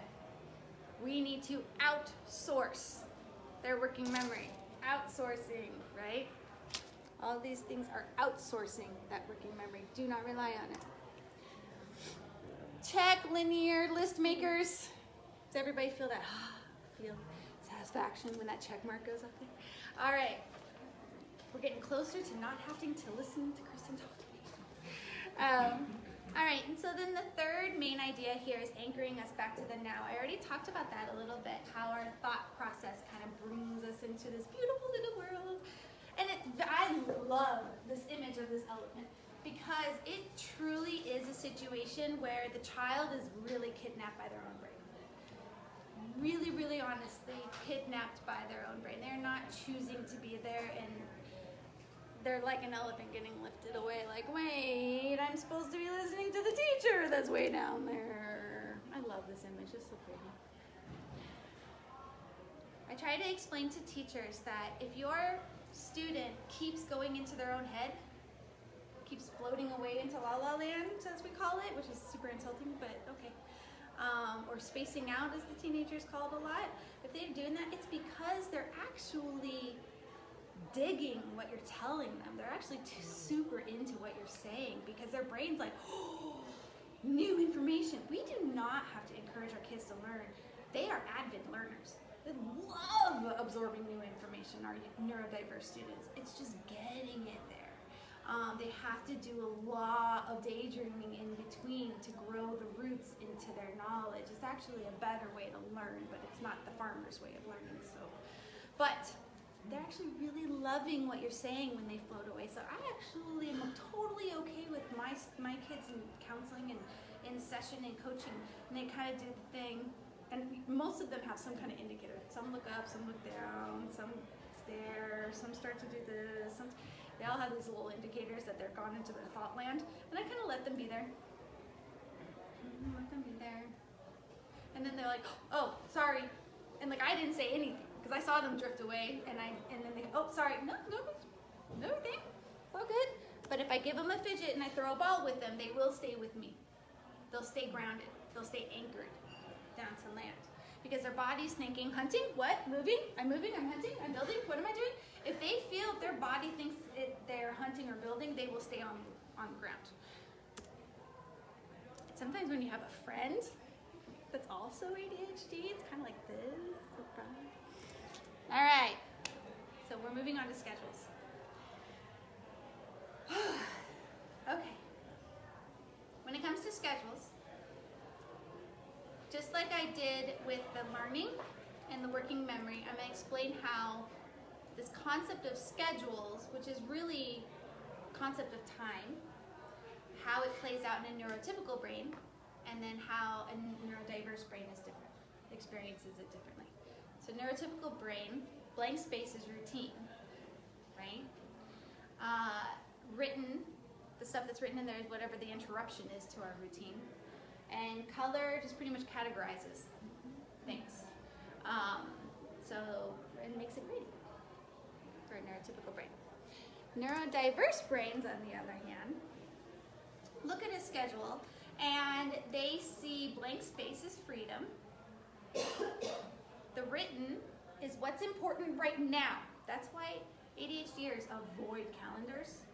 We need to outsource their working memory. Outsourcing, right? All these things are outsourcing that working memory. Do not rely on it. Check linear list makers. Does everybody feel that? Feel satisfaction when that check mark goes up there? All right. We're getting closer to not having to listen to Cristin talk to me. All right, and so then the third main idea here is anchoring us back to the now. I already talked about that a little bit, how our thought process kind of brings us into this beautiful little world. And I love this image of this elephant because it truly is a situation where the child is really kidnapped by their own brain. Really, really honestly kidnapped by their own brain. They're not choosing to be there, and they're like an elephant getting lifted away, like, wait, I'm supposed to be listening to the teacher that's way down there. I love this image, it's so pretty. I try to explain to teachers that if your student keeps going into their own head, keeps floating away into la la land, as we call it, which is super insulting, but okay, or spacing out, as the teenagers call it a lot, if they're doing that, it's because they're actually digging what you're telling them. They're actually super into what you're saying because their brain's like, oh, new information. We do not have to encourage our kids to learn. They are avid learners. They love absorbing new information, our neurodiverse students. It's just getting it there. They have to do a lot of daydreaming in between to grow the roots into their knowledge. It's actually a better way to learn, but it's not the farmer's way of learning. But they're actually really loving what you're saying when they float away. So I actually am totally okay with my kids in counseling and in session and coaching, and they kind of do the thing. And most of them have some kind of indicator. Some look up, some look down, some stare, some start to do this. They all have these little indicators that they're gone into their thought land, and I kind of let them be there. Let them be there. And then they're like, oh, sorry. And like I didn't say anything. Because I saw them drift away, and then they, oh, sorry, no thing, it's all good. But if I give them a fidget and I throw a ball with them, they will stay with me. They'll stay grounded. They'll stay anchored down to land. Because their body's thinking, hunting, what, moving, I'm hunting, I'm building, what am I doing? If they feel if their body thinks they're hunting or building, they will stay on the ground. Sometimes when you have a friend that's also ADHD, it's kind of like this, surprise. All right, so we're moving on to schedules. Okay, when it comes to schedules, just like I did with the learning, and the working memory, I'm going to explain how this concept of schedules, which is really concept of time, how it plays out in a neurotypical brain, and then how a neurodiverse brain is different, experiences it differently. So neurotypical brain, blank space is routine, right? Written, the stuff that's written in there is whatever the interruption is to our routine. And color just pretty much categorizes things. So it makes it pretty for a neurotypical brain. Neurodiverse brains, on the other hand, look at a schedule and they see blank space as freedom. The written is what's important right now. That's why ADHDers avoid calendars,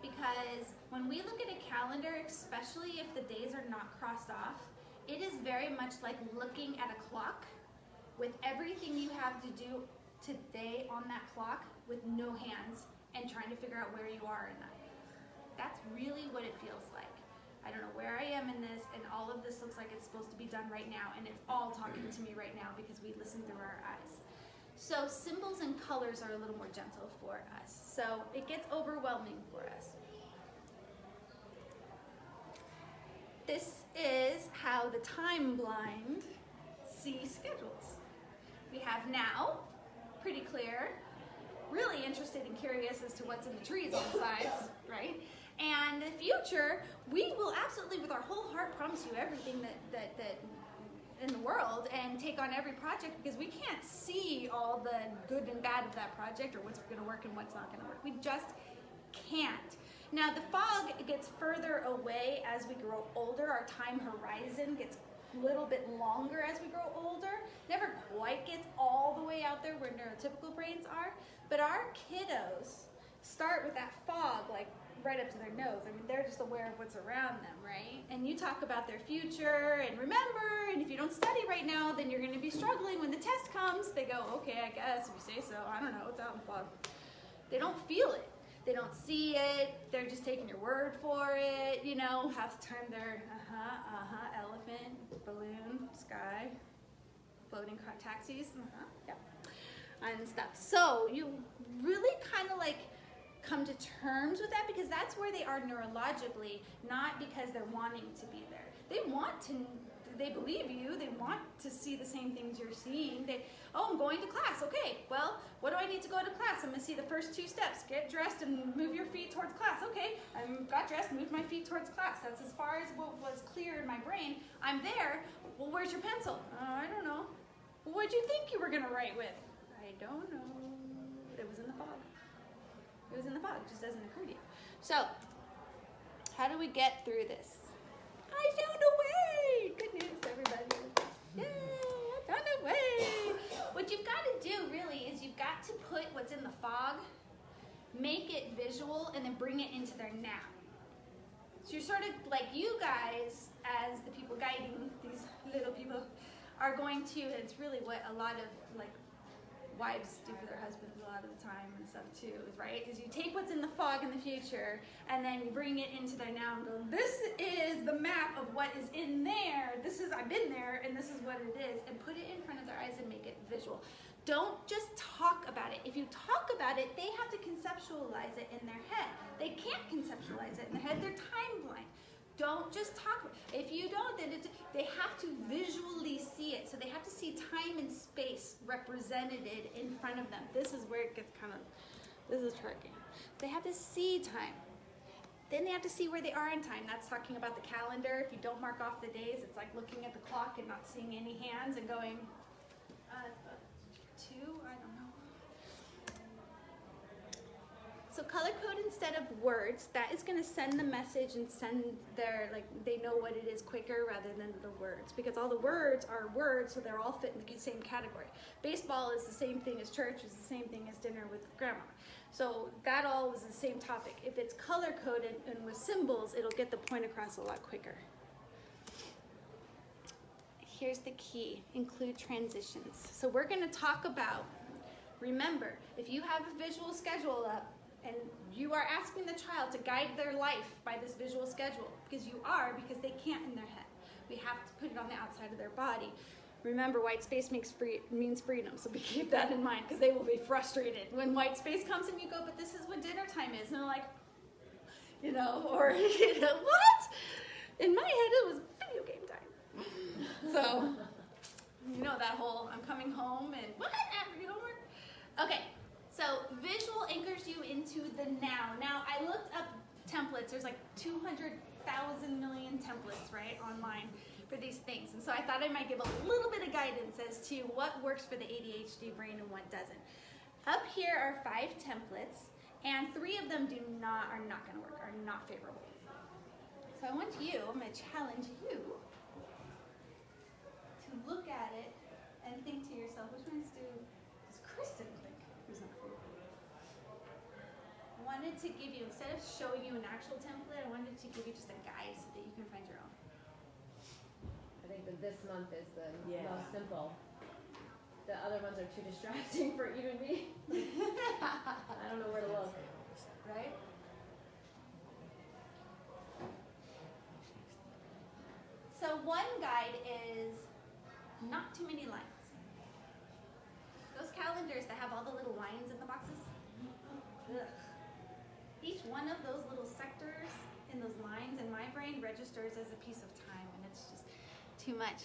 because when we look at a calendar, especially if the days are not crossed off, it is very much like looking at a clock with everything you have to do today on that clock with no hands and trying to figure out where you are in that. That's really what it feels like. I don't know where I am in this, and all of this looks like it's supposed to be done right now, and it's all talking to me right now because we listen through our eyes. So symbols and colors are a little more gentle for us. So it gets overwhelming for us. This is how the time blind see schedules. We have now, pretty clear, really interested and curious as to what's in the trees on the sides, right? And the future, we will absolutely, with our whole heart, promise you everything that in the world and take on every project, because we can't see all the good and bad of that project or what's going to work and what's not going to work. We just can't. Now, the fog gets further away as we grow older. Our time horizon gets a little bit longer as we grow older. Never quite gets all the way out there where neurotypical brains are, but our kiddos start with that fog like right up to their nose. I mean, they're just aware of what's around them, right? And you talk about their future and remember, and if you don't study right now, then you're going to be struggling when the test comes. They go, okay, I guess, if you say so. I don't know, it's out in the fog. They don't feel it. They don't see it. They're just taking your word for it. You know, half the time they're elephant, balloon, sky, floating taxis, yeah, and stuff. So you really kind of like come to terms with that, because that's where they are neurologically, not because they're wanting to be there. They believe you, they want to see the same things you're seeing. Oh, I'm going to class, okay, well, what do I need to go to class? I'm gonna see the first 2 steps. Get dressed and move your feet towards class. Okay, I got dressed, moved my feet towards class. That's as far as what was clear in my brain. I'm there, well, where's your pencil? I don't know. Well, what'd you think you were gonna write with? I don't know. It was in the fog. It was in the fog, it just doesn't occur to you. So, how do we get through this? I found a way! Good news, everybody. Yay, I found a way! What you've got to do, really, is you've got to put what's in the fog, make it visual, and then bring it into their now. So you're sort of, like you guys, as the people guiding these little people, are going to, and it's really what a lot of, like, wives do for their husbands a lot of the time and stuff too, right? Is you take what's in the fog in the future and then you bring it into their now and go, this is the map of what is in there. I've been there and this is what it is, and put it in front of their eyes and make it visual. Don't just talk about it. If you talk about it, they have to conceptualize it in their head. They can't conceptualize it in their head. They're time blind. Don't just talk about it. If you don't, then they have to visually see it. So they have to see time and space represented in front of them. This is where it gets this is tricky. They have to see time. Then they have to see where they are in time. That's talking about the calendar. If you don't mark off the days, it's like looking at the clock and not seeing any hands and going, 2, I don't know. So color code instead of words, that is going to send the message and send they know what it is quicker rather than the words. Because all the words are words, so they're all fit in the same category. Baseball is the same thing as church, is the same thing as dinner with grandma. So that all is the same topic. If it's color coded and with symbols, it'll get the point across a lot quicker. Here's the key, include transitions. So we're going to talk about, remember, if you have a visual schedule up, and you are asking the child to guide their life by this visual schedule, because they can't in their head. We have to put it on the outside of their body. Remember, white space means freedom, so keep that in mind, because they will be frustrated when white space comes and you go, but this is when dinner time is, and they're like, you know, or, you know, what? In my head, it was video game time. So, you know, that whole, I'm coming home and, what? You don't work? Okay, so visual anchors you into the now. Now, I looked up templates. There's like 200,000 million templates, right, online for these things. And so I thought I might give a little bit of guidance as to what works for the ADHD brain and what doesn't. Up here are 5 templates, and 3 of them are not going to work, are not favorable. So I want you, I'm going to challenge you to look at it and think to yourself, which ones does Cristin think is not favorable? I wanted to give you, instead of showing you an actual template, I wanted to give you just a guide so that you can find your own. I think that this month is the most simple. The other ones are too distracting for even me. I don't know where to look. Right? So one guide is not too many lines. Those calendars that have all the little lines in the boxes, ugh. Each one of those little sectors in those lines in my brain registers as a piece of time, and it's just too much.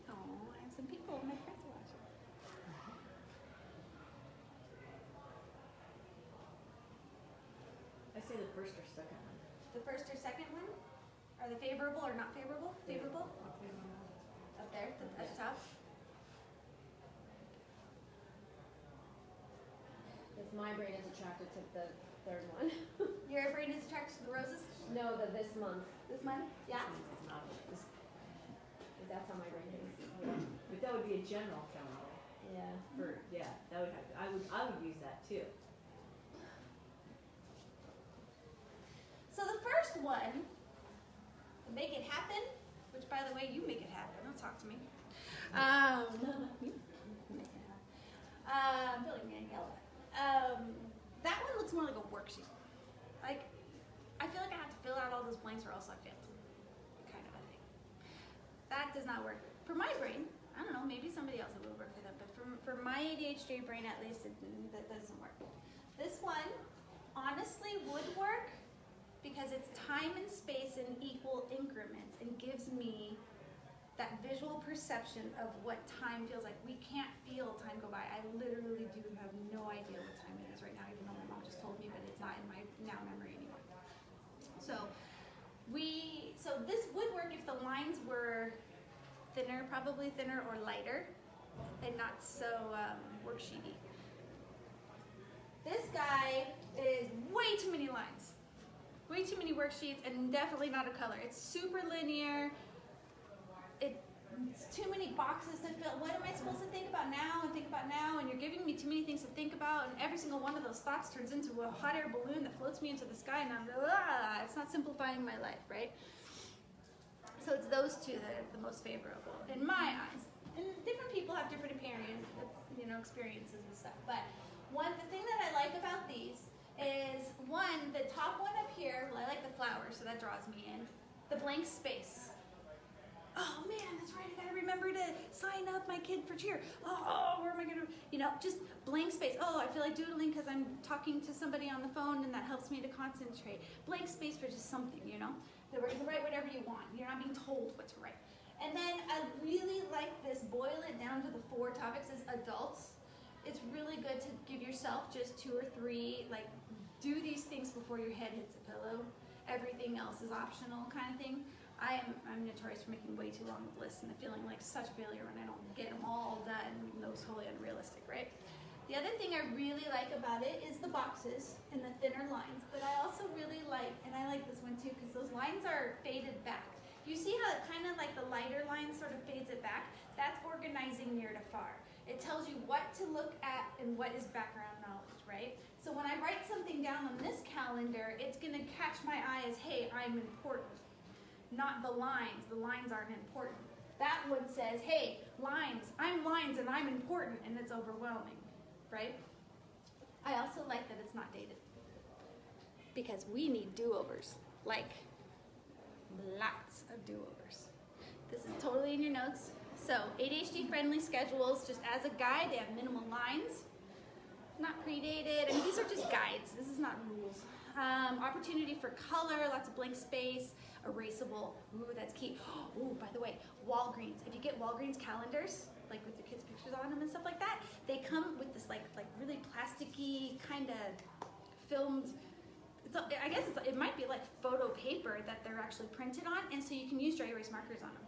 Oh, I have some people, my friends are watching. I say the first or second one. The first or second one? Are they favorable or not favorable? Favorable? Up there, at the top? Because my brain is attracted to the third one. Your brain is attracted to the roses? No, the this month. This month? Yeah. It's not. That's how my brain is. But that would be a general calendar. Yeah. That would have. I would use that too. So the first one, make it happen, which by the way, you make it happen. Don't talk to me. Billy man yellow. That one looks more like a worksheet. Like, I feel like I have to fill out all those blanks or else I failed. Kind of a thing. That does not work. For my brain, I don't know, maybe somebody else it will work for them, but for my ADHD brain at least, that doesn't work. This one, honestly, would work because it's time and space in equal increments and gives me that visual perception of what time feels like. We can't feel time go by. I literally do have no idea what time it is right now, even though my mom just told me, but it's not in my now memory anymore. So this would work if the lines were thinner, probably thinner or lighter, and not so worksheety. This guy is way too many lines. Way too many worksheets, and definitely not a color. It's super linear. It's too many boxes to fill. What am I supposed to think about now and think about now? And you're giving me too many things to think about, and every single one of those thoughts turns into a hot air balloon that floats me into the sky, and I'm it's not simplifying my life, right? So it's those two that are the most favorable in my eyes. And different people have different experiences and stuff. But the thing that I like about these is the top one up here, well, I like the flowers, so that draws me in. The blank space. Oh man, that's right, I gotta remember to sign up my kid for cheer. Oh, where am I gonna, just blank space. Oh, I feel like doodling because I'm talking to somebody on the phone and that helps me to concentrate. Blank space for just something, That we're gonna write whatever you want. You're not being told what to write. And then I really like this, boil it down to the 4 topics as adults. It's really good to give yourself just 2 or 3, do these things before your head hits the pillow. Everything else is optional kind of thing. I'm notorious for making way too long of lists and feeling like such a failure when I don't get them all done. Those totally unrealistic, right? The other thing I really like about it is the boxes and the thinner lines, but I also really like, and I like this one too, because those lines are faded back. You see how it kind of like the lighter line sort of fades it back? That's organizing near to far. It tells you what to look at and what is background knowledge, right? So when I write something down on this calendar, it's going to catch my eye as, hey, I'm important. Not the lines. The lines aren't important. That one says, hey, lines. I'm lines and I'm important, and it's overwhelming, right? I also like that it's not dated. Because we need do-overs. Lots of do-overs. This is totally in your notes. So ADHD friendly schedules, just as a guide, they have minimal lines, not predated. I mean, these are just guides. This is not rules. Opportunity for color, lots of blank space, erasable. Ooh, that's key. Ooh, by the way, Walgreens. If you get Walgreens calendars, like with your kids' pictures on them and stuff like that, they come with this like really plasticky kind of filmed. I guess it might be like photo paper that they're actually printed on, and so you can use dry erase markers on them.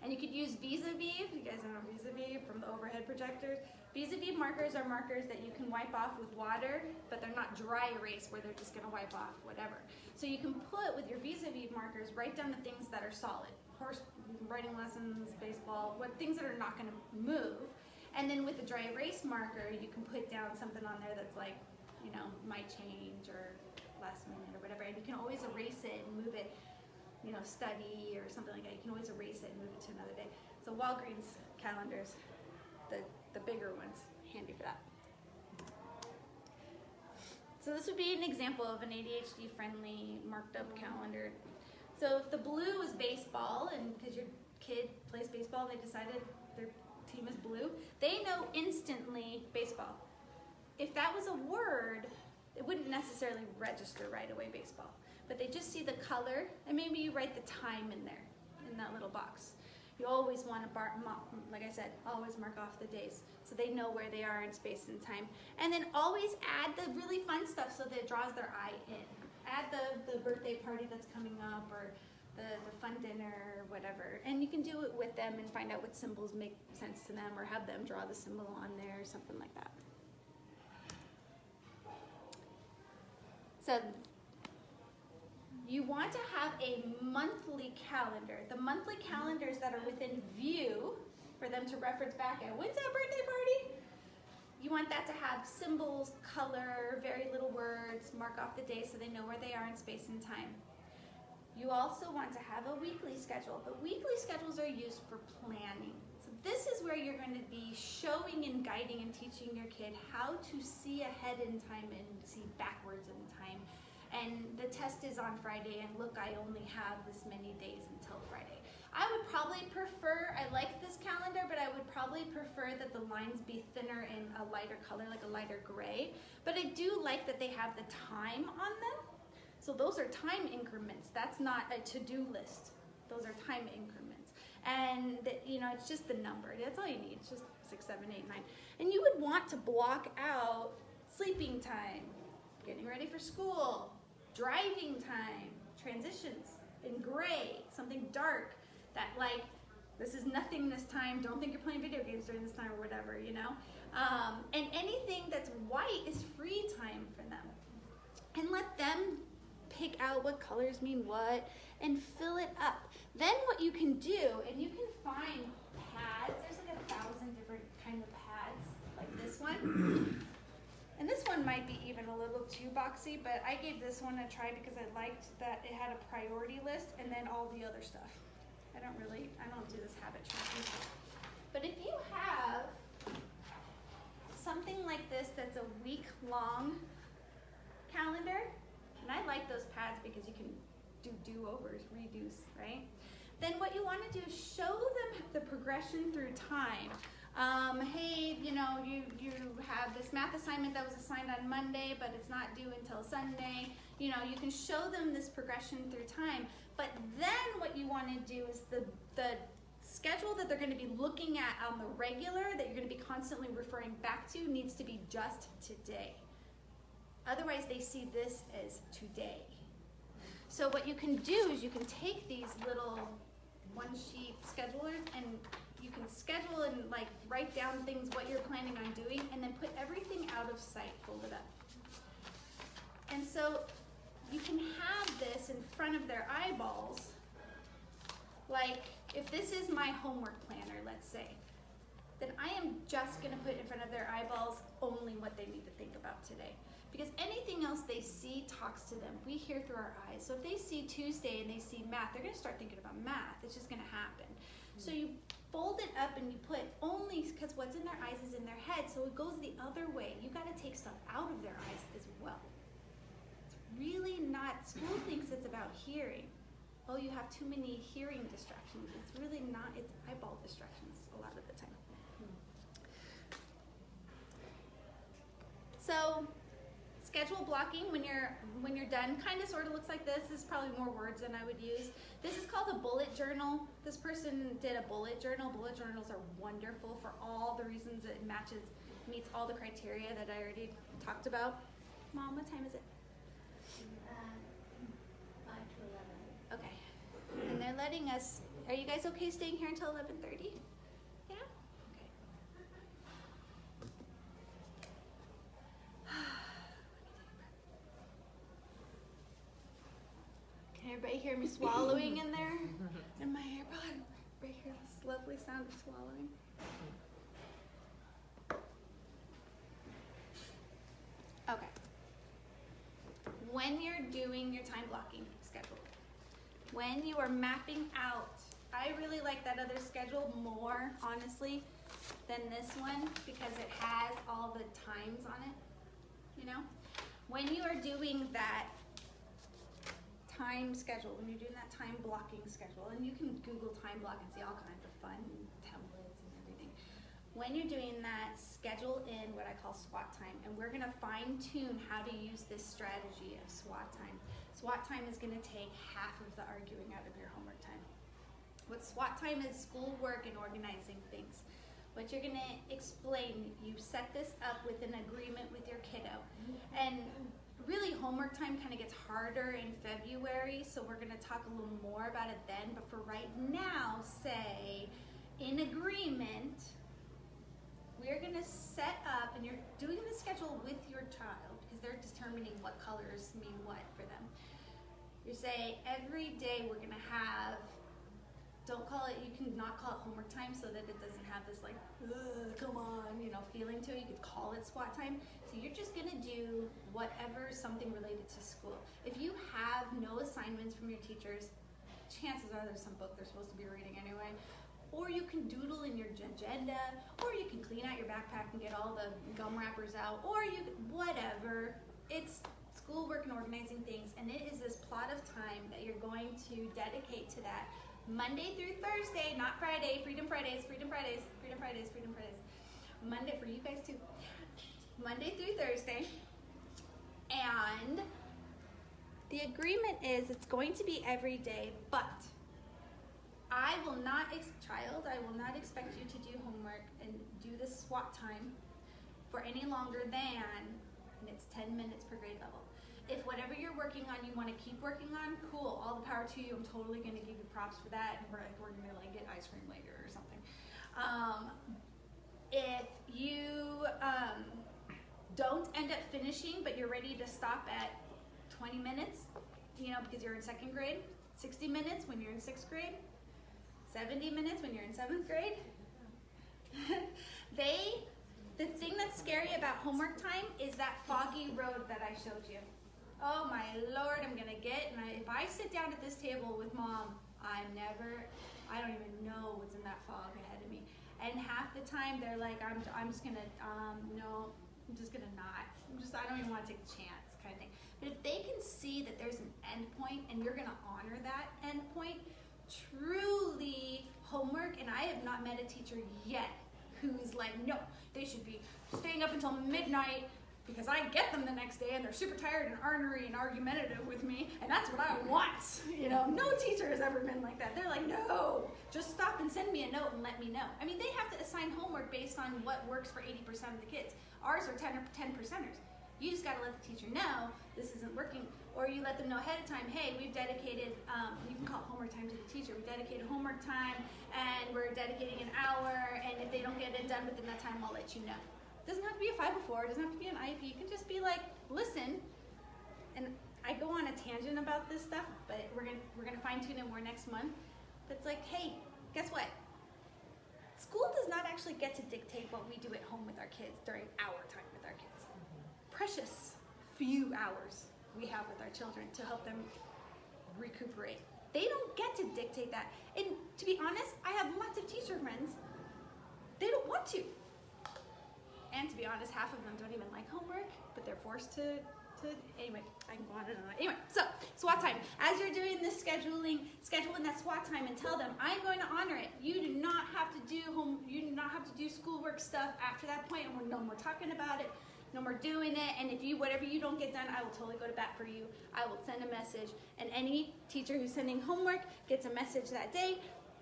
And you could use vis-a-vis, you guys know vis-a-vis from the overhead projectors. Vis-a-vis markers are markers that you can wipe off with water, but they're not dry erase where they're just gonna wipe off whatever. So you can put with your vis-a-vis markers, write down the things that are solid. Horse writing lessons, baseball, things that are not gonna move. And then with the dry erase marker, you can put down something on there that's like, you know, might change or last minute or whatever, and you can always erase it and move it, you know, study or something like that. You can always erase it and move it to another day. So Walgreens calendars, the bigger ones, handy for that. So this would be an example of an ADHD friendly marked up calendar. So if the blue is baseball, and because your kid plays baseball and they decided their team is blue, they know instantly baseball. If that was a word, it wouldn't necessarily register right away baseball, but they just see the color, and maybe you write the time in there, in that little box. You always want to, like I said, always mark off the days so they know where they are in space and time. And then always add the really fun stuff so that it draws their eye in. Add the birthday party that's coming up, or the fun dinner, or whatever. And you can do it with them and find out what symbols make sense to them, or have them draw the symbol on there, or something like that. So you want to have a monthly calendar. The monthly calendars that are within view for them to reference back at, when's that birthday party? You want that to have symbols, color, very little words, mark off the day so they know where they are in space and time. You also want to have a weekly schedule, but weekly schedules are used for planning. So this is where you're going to be showing and guiding and teaching your kid how to see ahead in time and see backwards in time. And the test is on Friday, and look, I only have this many days until Friday. I would probably prefer, I like this calendar, but I would probably prefer that the lines be thinner in a lighter color, like a lighter gray. But I do like that they have the time on them. So those are time increments. That's not a to-do list. Those are time increments. And you know, it's just the number. That's all you need. It's just 6, 7, 8, 9. And you would want to block out sleeping time, getting ready for school, driving time, transitions in gray, something dark that like, this is nothing this time, don't think you're playing video games during this time or whatever, you know? And anything that's white is free time for them. And let them pick out what colors mean what and fill it up. Then what you can do, and you can find pads, there's like 1,000 different kind of pads, like this one. And this one might be even a little too boxy, but I gave this one a try because I liked that it had a priority list and then all the other stuff. I don't do this habit tracking. But if you have something like this that's a week-long calendar, and I like those pads because you can do do-overs, redos, right? Then what you want to do is show them the progression through time. Hey, you know, you have this math assignment that was assigned on Monday, but it's not due until Sunday. You know, you can show them this progression through time. But then what you want to do is the schedule that they're going to be looking at on the regular, that you're going to be constantly referring back to, needs to be just today. Otherwise, they see this as today. So what you can do is you can take these little one-sheet schedulers and you can schedule and like write down things, what you're planning on doing, and then put everything out of sight, fold it up. And so you can have this in front of their eyeballs. Like if this is my homework planner, let's say, then I am just gonna put in front of their eyeballs only what they need to think about today. Because anything else they see talks to them. We hear through our eyes. So if they see Tuesday and they see math, they're gonna start thinking about math. It's just gonna happen. So you fold it up and you put only, because what's in their eyes is in their head, so it goes the other way. You gotta take stuff out of their eyes as well. It's really not, school thinks it's about hearing. oh, you have too many hearing distractions. It's really not, it's eyeball distractions a lot of the time. So schedule blocking when you're done kind of sort of looks like this. This is probably more words than I would use. This is called a bullet journal. This person did a bullet journal. Bullet journals are wonderful for all the reasons it meets all the criteria that I already talked about. Mom, what time is it? 5 to 11. Okay. And they're letting us, are you guys okay staying here until 11:30? Yeah? Okay. Can everybody hear me swallowing in there? In my AirPod? Right here, this lovely sound of swallowing. Okay. When you're doing your time blocking schedule, when you are mapping out, I really like that other schedule more, honestly, than this one because it has all the times on it, you know? When you are doing that time schedule, when you're doing that time blocking schedule, and you can Google time block and see all kinds of fun templates and everything. When you're doing that, schedule in what I call SWAT time, and we're gonna fine tune how to use this strategy of SWAT time. SWAT time is gonna take half of the arguing out of your homework time. What SWAT time is, schoolwork and organizing things. What you're gonna explain, you set this up with an agreement with your kiddo. And really homework time kind of gets harder in February, so we're gonna talk a little more about it then, but for right now, say, in agreement, we're gonna set up, and you're doing the schedule with your child, because they're determining what colors mean what for them. You say, every day we're gonna have, don't call it, you can not call it homework time so that it doesn't have this like, come on, you know, feeling to it. You could call it SWAT time. So you're just gonna do whatever, something related to school. If you have no assignments from your teachers, chances are there's some book they're supposed to be reading anyway. Or you can doodle in your agenda, or you can clean out your backpack and get all the gum wrappers out, or you, whatever. It's schoolwork and organizing things, and it is this plot of time that you're going to dedicate to that Monday through Thursday, not Friday, Freedom Fridays, Freedom Fridays, Freedom Fridays, Freedom Fridays. Monday, for you guys too. Monday through Thursday. And the agreement is it's going to be every day, but I will not expect you to do homework and do the SWAT time for any longer than, and it's 10 minutes per grade level. If whatever you're working on you want to keep working on, cool, all the power to you. I'm totally going to give you props for that, and we're going to like get ice cream later or something. If you don't end up finishing, but you're ready to stop at 20 minutes, you know, because you're in 2nd grade, 60 minutes when you're in 6th grade, 70 minutes when you're in 7th grade. The thing that's scary about homework time is that foggy road that I showed you. Oh my Lord, I'm gonna get, and if I sit down at this table with Mom, I don't even know what's in that fog ahead of me. And half the time they're like, I'm just gonna, no, I'm just gonna not. I don't even wanna take a chance kind of thing. But if they can see that there's an end point and you're gonna honor that end point, truly homework, and I have not met a teacher yet who's like, no, they should be staying up until midnight because I get them the next day and they're super tired and ornery and argumentative with me, and that's what I want. You know, no teacher has ever been like that. They're like, no, just stop and send me a note and let me know. I mean, they have to assign homework based on what works for 80% of the kids. Ours are 10%ers. You just gotta let the teacher know this isn't working, or you let them know ahead of time, hey, we've dedicated, you can call it homework time to the teacher, we dedicated homework time, and we're dedicating an hour, and if they don't get it done within that time, I'll let you know. It doesn't have to be a 504, it doesn't have to be an IEP, you can just be like, listen, and I go on a tangent about this stuff, but we're gonna fine tune it more next month, but it's like, hey, guess what? School does not actually get to dictate what we do at home with our kids during our time with our kids. Precious few hours we have with our children to help them recuperate. They don't get to dictate that. And to be honest, I have lots of teacher friends, they don't want to. And to be honest, half of them don't even like homework, but they're forced to Anyway, I can go on and on. Anyway, so SWAT time. As you're doing this scheduling that SWAT time and tell them, I'm going to honor it. You do not have to do schoolwork stuff after that point, and we're no more talking about it, no more doing it. And if whatever you don't get done, I will totally go to bat for you. I will send a message, and any teacher who's sending homework gets a message that day.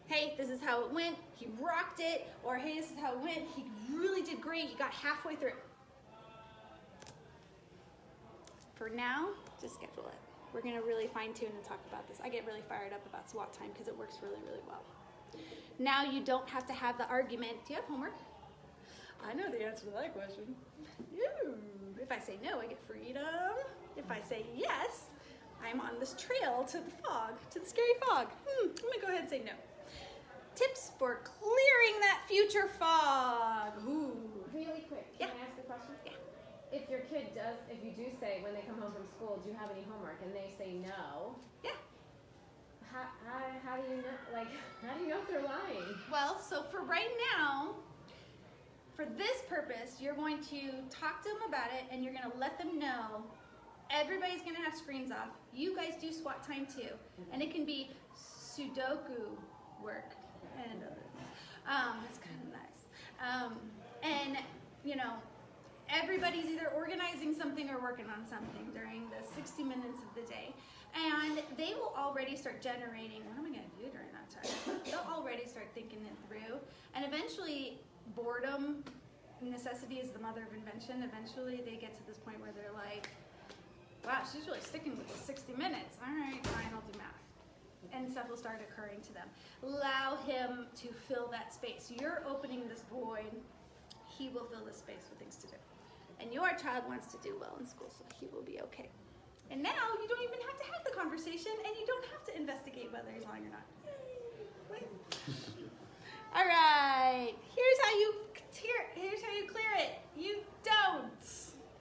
Hey, this is how it went. He rocked it. Or hey, this is how it went. He really did great. He got halfway through. For now, just schedule it. We're going to really fine tune and talk about this. I get really fired up about SWAT time because it works really, really well. Now you don't have to have the argument. Do you have homework? I know the answer to that question. If I say no, I get freedom. If I say yes, I'm on this trail to the fog, to the scary fog. I'm going to go ahead and say no. Tips for clearing that future fog. Ooh. Really quick, can I ask a question? Yeah. If your kid does, if you do say when they come home from school, do you have any homework, and they say no? Yeah. How do you know? Like, how do you know if they're lying? Well, so for right now, for this purpose, you're going to talk to them about it, and you're going to let them know everybody's going to have screens off. You guys do SWAT time too, and it can be Sudoku work and it's kind of nice. And everybody's either organizing something or working on something during the 60 minutes of the day. And they will already start generating, what am I going to do during that time? They'll already start thinking it through. And eventually, boredom, necessity is the mother of invention. Eventually, they get to this point where they're like, wow, she's really sticking with the 60 minutes. All right, fine, I'll do math. And stuff will start occurring to them. Allow him to fill that space. You're opening this void. He will fill this space with things to do. And your child wants to do well in school, so he will be okay. And now you don't even have to have the conversation, and you don't have to investigate whether he's lying or not. All right, here's how you clear it. You don't.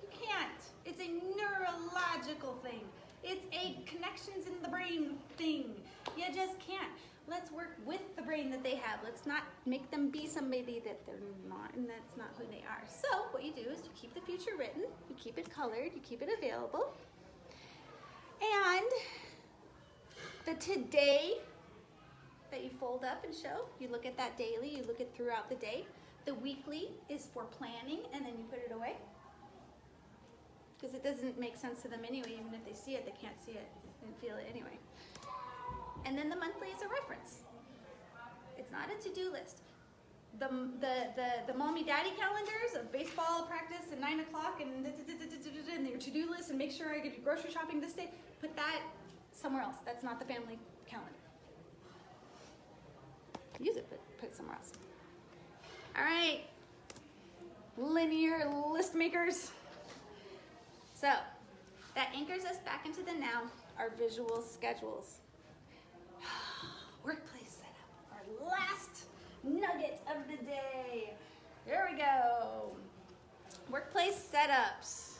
You can't. It's a neurological thing. It's a connections in the brain thing. You just can't. Let's work with the brain that they have. Let's not make them be somebody that they're not, and that's not who they are. So what you do is you keep the future written, you keep it colored, you keep it available. And the today that you fold up and show, you look at that daily, you look at throughout the day. The weekly is for planning, and then you put it away. Because it doesn't make sense to them anyway. Even if they see it, they can't see it and feel it anyway. And then the monthly is a reference. It's not a to-do list. The mommy-daddy calendars of baseball practice at 9 o'clock and your to-do list and make sure I get grocery shopping this day, put that somewhere else. That's not the family calendar. Use it, but put it somewhere else. All right, linear list makers. So that anchors us back into the now, our visual schedules. Workplace setup, our last nugget of the day. Here we go. Workplace setups.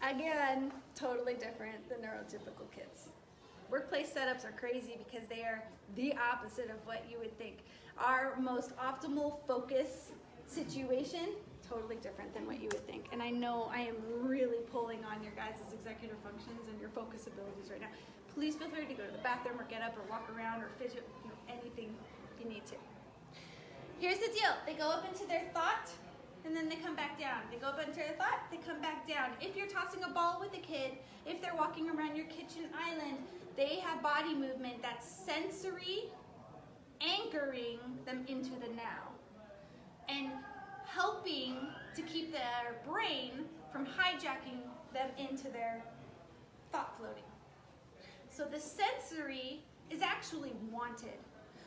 Again, totally different than neurotypical kids. Workplace setups are crazy because they are the opposite of what you would think. Our most optimal focus situation, totally different than what you would think. And I know I am really pulling on your guys' executive functions and your focus abilities right now. Please feel free to go to the bathroom or get up or walk around or fidget, anything you need to. Here's the deal. They go up into their thought, and then they come back down. They go up into their thought, they come back down. If you're tossing a ball with a kid, if they're walking around your kitchen island, they have body movement that's sensory, anchoring them into the now, and helping to keep their brain from hijacking them into their thought floating. So the sensory is actually wanted.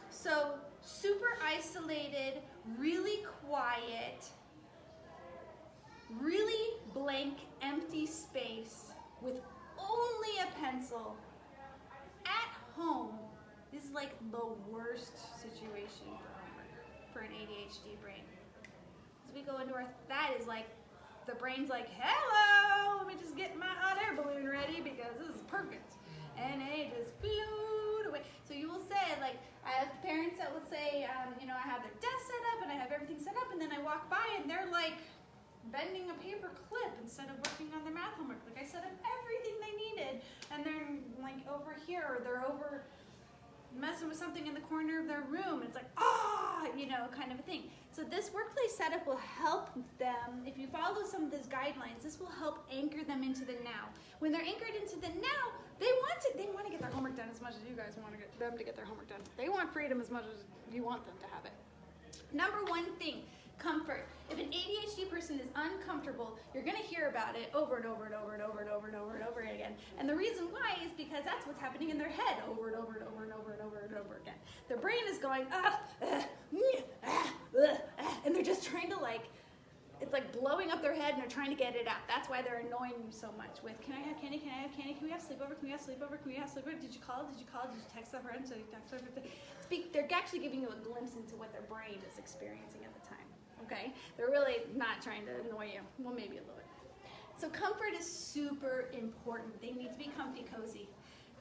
So super isolated, really quiet, really blank, empty space with only a pencil at home is like the worst situation for an ADHD brain. As we go into that is like, the brain's like, hello, let me just get my hot air balloon ready because this is perfect. And it just flew away. So you will say, like, I have parents that will say, I have their desk set up and I have everything set up, and then I walk by and they're like bending a paper clip instead of working on their math homework. Like I set up everything they needed, and they're like over here, or they're over messing with something in the corner of their room. It's like, you know, kind of a thing. So this workplace setup will help them, if you follow some of those guidelines, this will help anchor them into the now. When they're anchored into the now, they want to get their homework done as much as you guys want to get them to get their homework done. They want freedom as much as you want them to have it. Number one thing, comfort. If an ADHD person is uncomfortable, you're going to hear about it over and over and over and over and over and over and over again. And the reason why is because that's what's happening in their head over and over and over and over and over and over again. Their brain is going, and they're just trying to it's like blowing up their head, and they're trying to get it out. That's why they're annoying you so much with, can I have candy, can I have candy, can we have sleepover, can we have sleepover, can we have sleepover, did you call, did you text a friend, so you text her? They're actually giving you a glimpse into what their brain is experiencing at the time, okay? They're really not trying to annoy you. Well, maybe a little bit. So comfort is super important. They need to be comfy, cozy.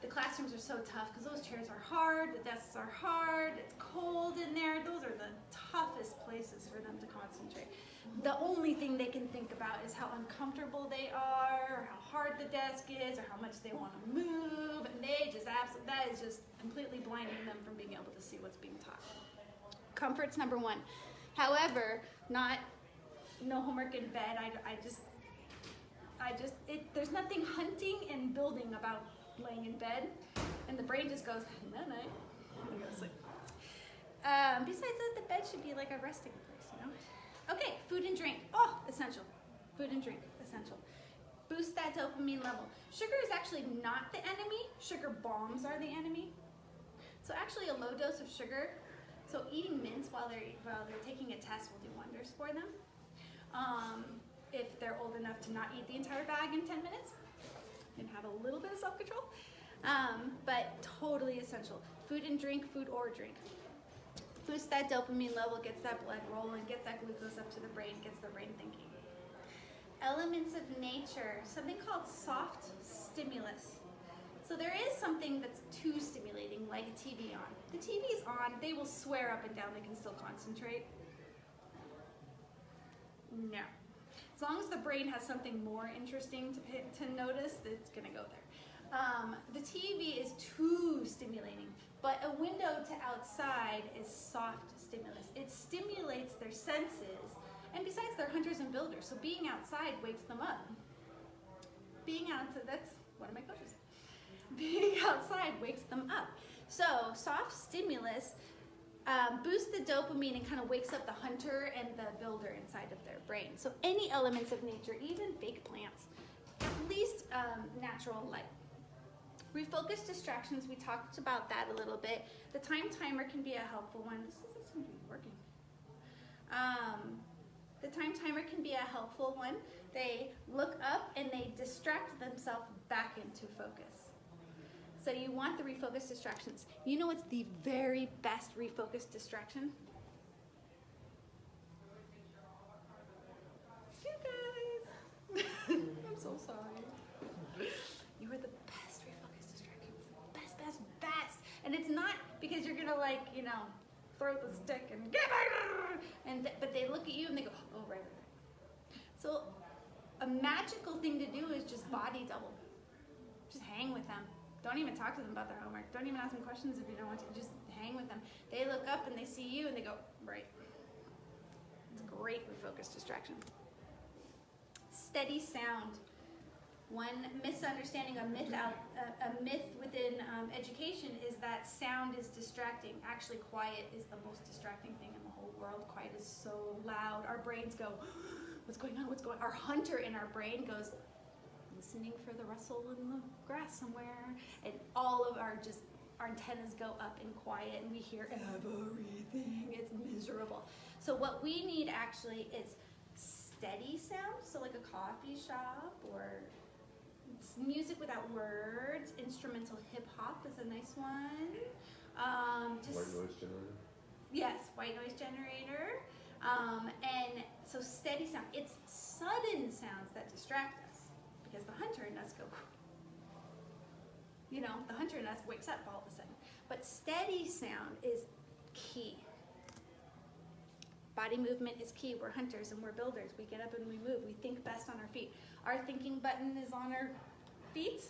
The classrooms are so tough because those chairs are hard, the desks are hard, it's cold in there. Those are the toughest places for them to concentrate. The only thing they can think about is how uncomfortable they are, or how hard the desk is, or how much they want to move, and they just that is just completely blinding them from being able to see what's being taught. Comfort's number one. However, no homework in bed. There's nothing hunting and building about laying in bed, and the brain just goes, night-night, and go to sleep. Besides that, the bed should be like a resting place, you know? Okay, food and drink. Oh, essential. Food and drink, essential. Boost that dopamine level. Sugar is actually not the enemy. Sugar bombs are the enemy. So actually a low dose of sugar, so eating mints while they're taking a test will do wonders for them. If they're old enough to not eat the entire bag in 10 minutes and have a little bit of self-control, but totally essential. Food and drink, food or drink. Boosts that dopamine level, gets that blood rolling, gets that glucose up to the brain, gets the brain thinking. Elements of nature, something called soft stimulus. So there is something that's too stimulating, like a TV on. The TV is on, they will swear up and down they can still concentrate. No. As long as the brain has something more interesting to notice, it's gonna go there. The TV is too stimulating, but a window to outside is soft stimulus. It stimulates their senses, and besides, they're hunters and builders, so being outside wakes them up. Being outside, that's one of my coaches. Being outside wakes them up. So soft stimulus boosts the dopamine and kind of wakes up the hunter and the builder inside of their brain. So any elements of nature, even fake plants, at least natural light. Refocus distractions, we talked about that a little bit. The time timer can be a helpful one. This isn't going to be working. The time timer can be a helpful one. They look up and they distract themselves back into focus. So you want the refocus distractions. You know what's the very best refocus distraction? You guys. I'm so sorry. You are the best refocus distractions. Best. And it's not because you're gonna throw the stick and get back, but they look at you and they go, oh right. So a magical thing to do is just body double. Just hang with them. Don't even talk to them about their homework. Don't even ask them questions if you don't want to. Just hang with them. They look up and they see you and they go, right. It's a great refocus distraction. Steady sound. One misunderstanding, a myth within education is that sound is distracting. Actually, quiet is the most distracting thing in the whole world. Quiet is so loud. Our brains go, what's going on? Our hunter in our brain goes, listening for the rustle in the grass somewhere. And all of our antennas go up in quiet and we hear everything. It's miserable. So what we need actually is steady sound. So like a coffee shop or music without words. Instrumental hip hop is a nice one. White noise generator? Yes, white noise generator. And so steady sound. It's sudden sounds that distract us because the hunter in us go, the hunter in us wakes up all of a sudden. But steady sound is key. Body movement is key. We're hunters and we're builders. We get up and we move. We think best on our feet. Our thinking button is on our feet.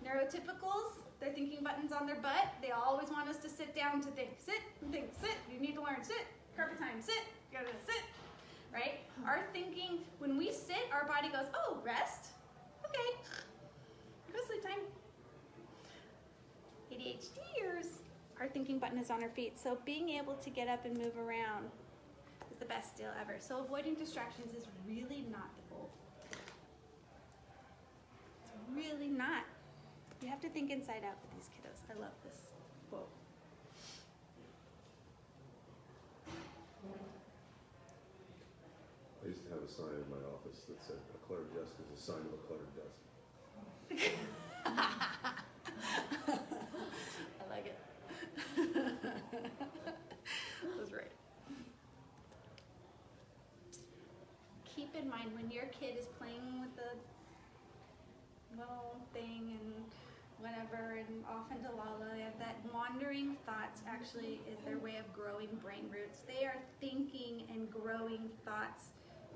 Neurotypicals, their thinking button's on their butt. They always want us to sit down to think. Sit and think. Sit. You need to learn. Sit. Carpet time. Sit. You gotta sit. Right? Our thinking, when we sit, our body goes, oh, rest. Okay. Go sleep time. ADHDers, our thinking button is on our feet. So being able to get up and move around is the best deal ever. So avoiding distractions is really not the goal. It's really not. You have to think inside out with these kiddos. I love this quote. I used to have a sign in my office that said, a cluttered desk is a sign of a cluttered desk. I like it. That's right. Keep in mind when your kid is playing with the little thing and whatever and off into la la land, that wandering thoughts actually is their way of growing brain roots. They are thinking and growing thoughts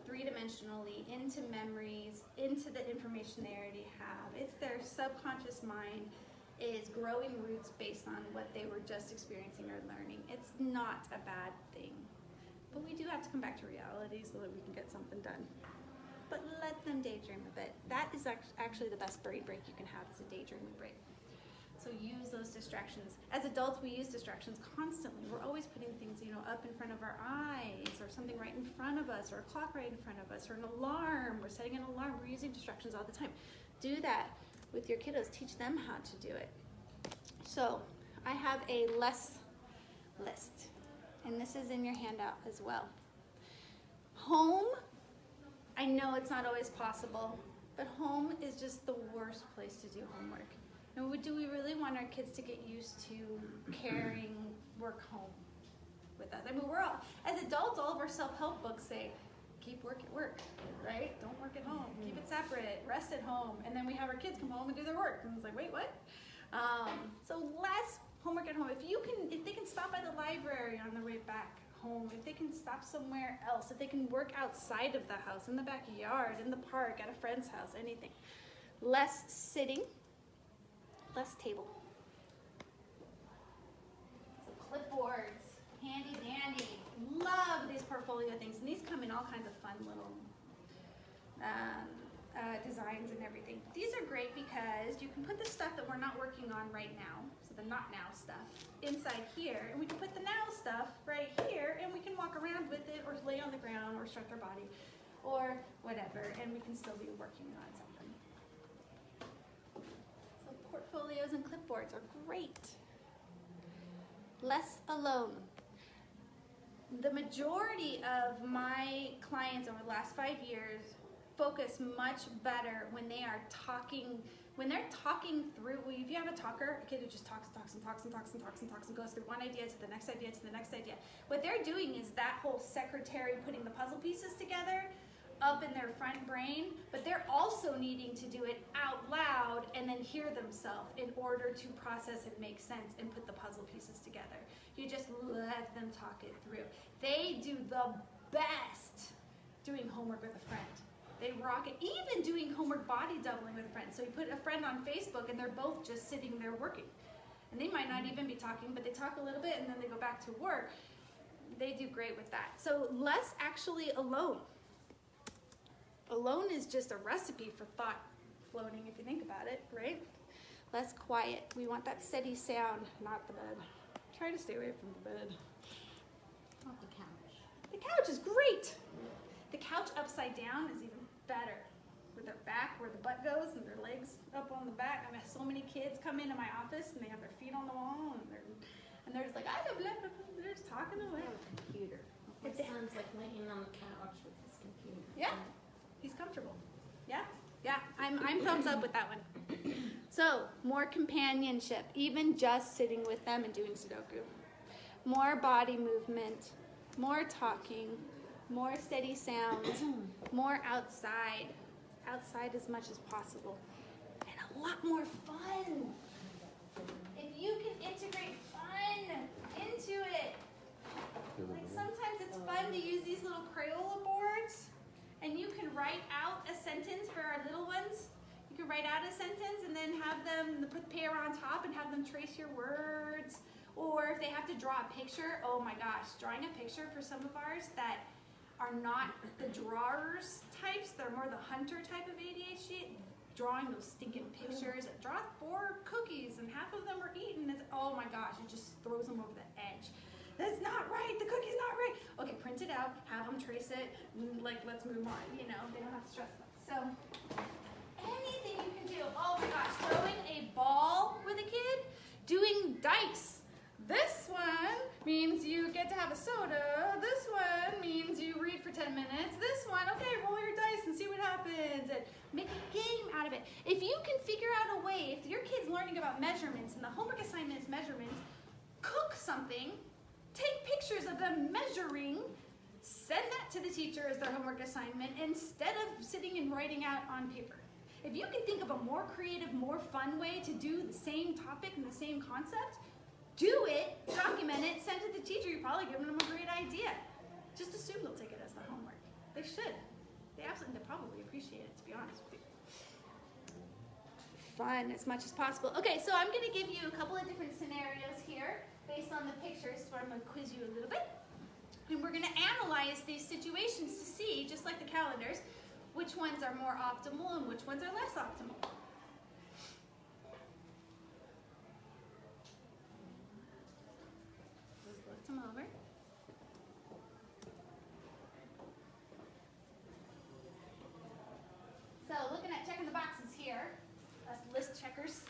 three-dimensionally into memories, into the information they already have. It's their subconscious mind is growing roots based on what they were just experiencing or learning. It's not a bad thing. But we do have to come back to reality so that we can get something done. But let them daydream a bit. That is actually the best brain break you can have, is a daydreaming break. So use those distractions. As adults, we use distractions constantly. We're always putting things, up in front of our eyes, or something right in front of us, or a clock right in front of us, or an alarm. We're setting an alarm. We're using distractions all the time. Do that with your kiddos. Teach them how to do it. So I have a less list, and this is in your handout as well. Home, I know it's not always possible, but home is just the worst place to do homework. And do we really want our kids to get used to carrying work home with us? I mean, we're all, as adults, all of our self-help books say, keep work at work, right? Don't work at home. Keep it separate. Rest at home. And then we have our kids come home and do their work. And it's like, wait, what? So less homework at home. If they can stop by the library on their way back home, if they can stop somewhere else, if they can work outside of the house, in the backyard, in the park, at a friend's house, anything. Less sitting. Less table. So clipboards, handy dandy. Love these portfolio things, and these come in all kinds of fun little designs and everything. These are great because you can put the stuff that we're not working on right now, so the not now stuff, inside here, and we can put the now stuff right here, and we can walk around with it, or lay on the ground, or stretch our body, or whatever, and we can still be working on something. Portfolios and clipboards are great. Less alone. The majority of my clients over the last 5 years focus much better when they are talking, when they're talking through, if you have a talker, a kid who just talks and goes through one idea to the next idea to the next idea. What they're doing is that whole secretary putting the puzzle pieces together up in their front brain, but they're also needing to do it out loud and then hear themselves in order to process and make sense and put the puzzle pieces together. You just let them talk it through. They do the best doing homework with a friend. They rock it, even doing homework body doubling with a friend. So you put a friend on Facebook and they're both just sitting there working. And they might not even be talking, but they talk a little bit and then they go back to work. They do great with that. So less actually alone. Alone is just a recipe for thought floating, if you think about it, right? Less quiet. We want that steady sound, not the bed. Try to stay away from the bed. Not the couch. The couch is great. The couch upside down is even better. With their back, where the butt goes, and their legs up on the back. I mean, so many kids come into my office and they have their feet on the wall and they're just like, I don't know, they're just talking away. I have a computer. My son's like laying on the couch with his computer. Yeah. He's comfortable. Yeah, I'm thumbs up with that one. So, more companionship, even just sitting with them and doing Sudoku. More body movement, more talking, more steady sounds, more outside as much as possible, and a lot more fun. If you can integrate fun into it, Like sometimes it's fun to use these little Crayola boards, and you can write out a sentence for our little ones. You can write out a sentence and then have them put paper on top and have them trace your words. Or if they have to draw a picture, oh my gosh, drawing a picture for some of ours that are not the drawers types, they're more the hunter type of ADHD, drawing those stinking pictures. Draw 4 cookies and half of them are eaten. It's, oh my gosh, it just throws them over the edge. That's not right, the cookie's not right. Okay, print it out, have them trace it, like let's move on, you know, they don't have to stress about it. So, anything you can do. Oh my gosh, throwing a ball with a kid, doing dice. This one means you get to have a soda. This one means you read for 10 minutes. This one, okay, roll your dice and see what happens. And make a game out of it. If you can figure out a way, if your kid's learning about measurements and the homework assignment is measurements, cook something, take pictures of them measuring, send that to the teacher as their homework assignment instead of sitting and writing out on paper. If you can think of a more creative, more fun way to do the same topic and the same concept, do it, document it, send it to the teacher. You're probably giving them a great idea. Just assume they'll take it as their homework. They should. They probably appreciate it, to be honest with you. Fun as much as possible. Okay, so I'm going to give you a couple of different scenarios here based on the pictures, so I'm going to quiz you a little bit. And we're going to analyze these situations to see, just like the calendars, which ones are more optimal and which ones are less optimal. Just look them over. So looking at checking the boxes here, us list checkers.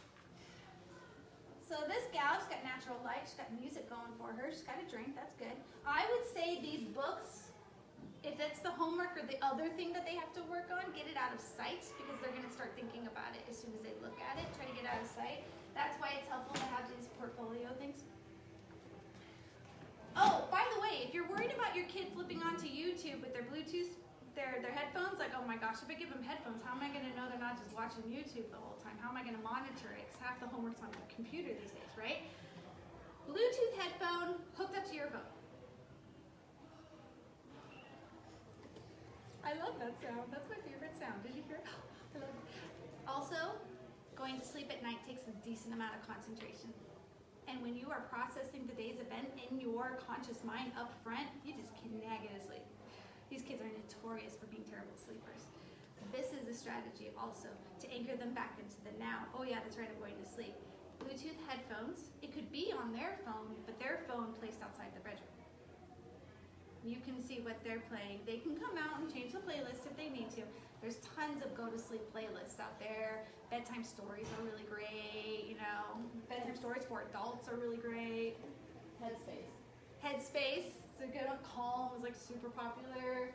So this gal, she's got natural light, she's got music going for her, she's got a drink, that's good. I would say these books, if it's the homework or the other thing that they have to work on, get it out of sight because they're going to start thinking about it as soon as they look at it. Try to get out of sight. That's why it's helpful to have these portfolio things. Oh, by the way, if you're worried about your kid flipping onto YouTube with their Bluetooth, their headphones, like, oh my gosh, if I give them headphones, how am I going to know they're not just watching YouTube the whole time? How am I going to monitor it? Because half the homework's on the computer these days, right? Bluetooth headphone hooked up to your phone. I love that sound. That's my favorite sound. Did you hear it? I love it. Also, going to sleep at night takes a decent amount of concentration. And when you are processing the day's event in your conscious mind up front, you just can nag it asleep. These kids are notorious for being terrible sleepers. This is a strategy also to anchor them back into the now. Oh yeah, that's right, I'm going to sleep. Bluetooth headphones, it could be on their phone, but their phone placed outside the bedroom. You can see what they're playing. They can come out and change the playlist if they need to. There's tons of go-to-sleep playlists out there. Bedtime stories are really great, you know. Bedtime stories for adults are really great. Headspace. It's a good one. Calm is like super popular.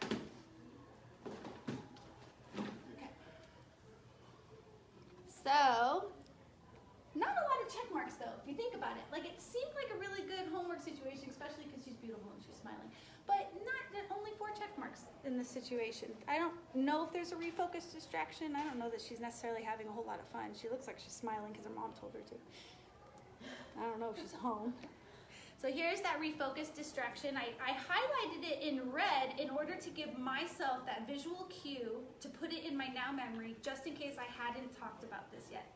Okay. So, not a lot of check marks though, if you think about it. Like it seemed like a really good homework situation, especially because she's beautiful and she's smiling. But only 4 check marks in this situation. I don't know if there's a refocus distraction. I don't know that she's necessarily having a whole lot of fun. She looks like she's smiling because her mom told her to. I don't know if she's home. So here's that refocus distraction. I highlighted it in red in order to give myself that visual cue to put it in my now memory just in case I hadn't talked about this yet.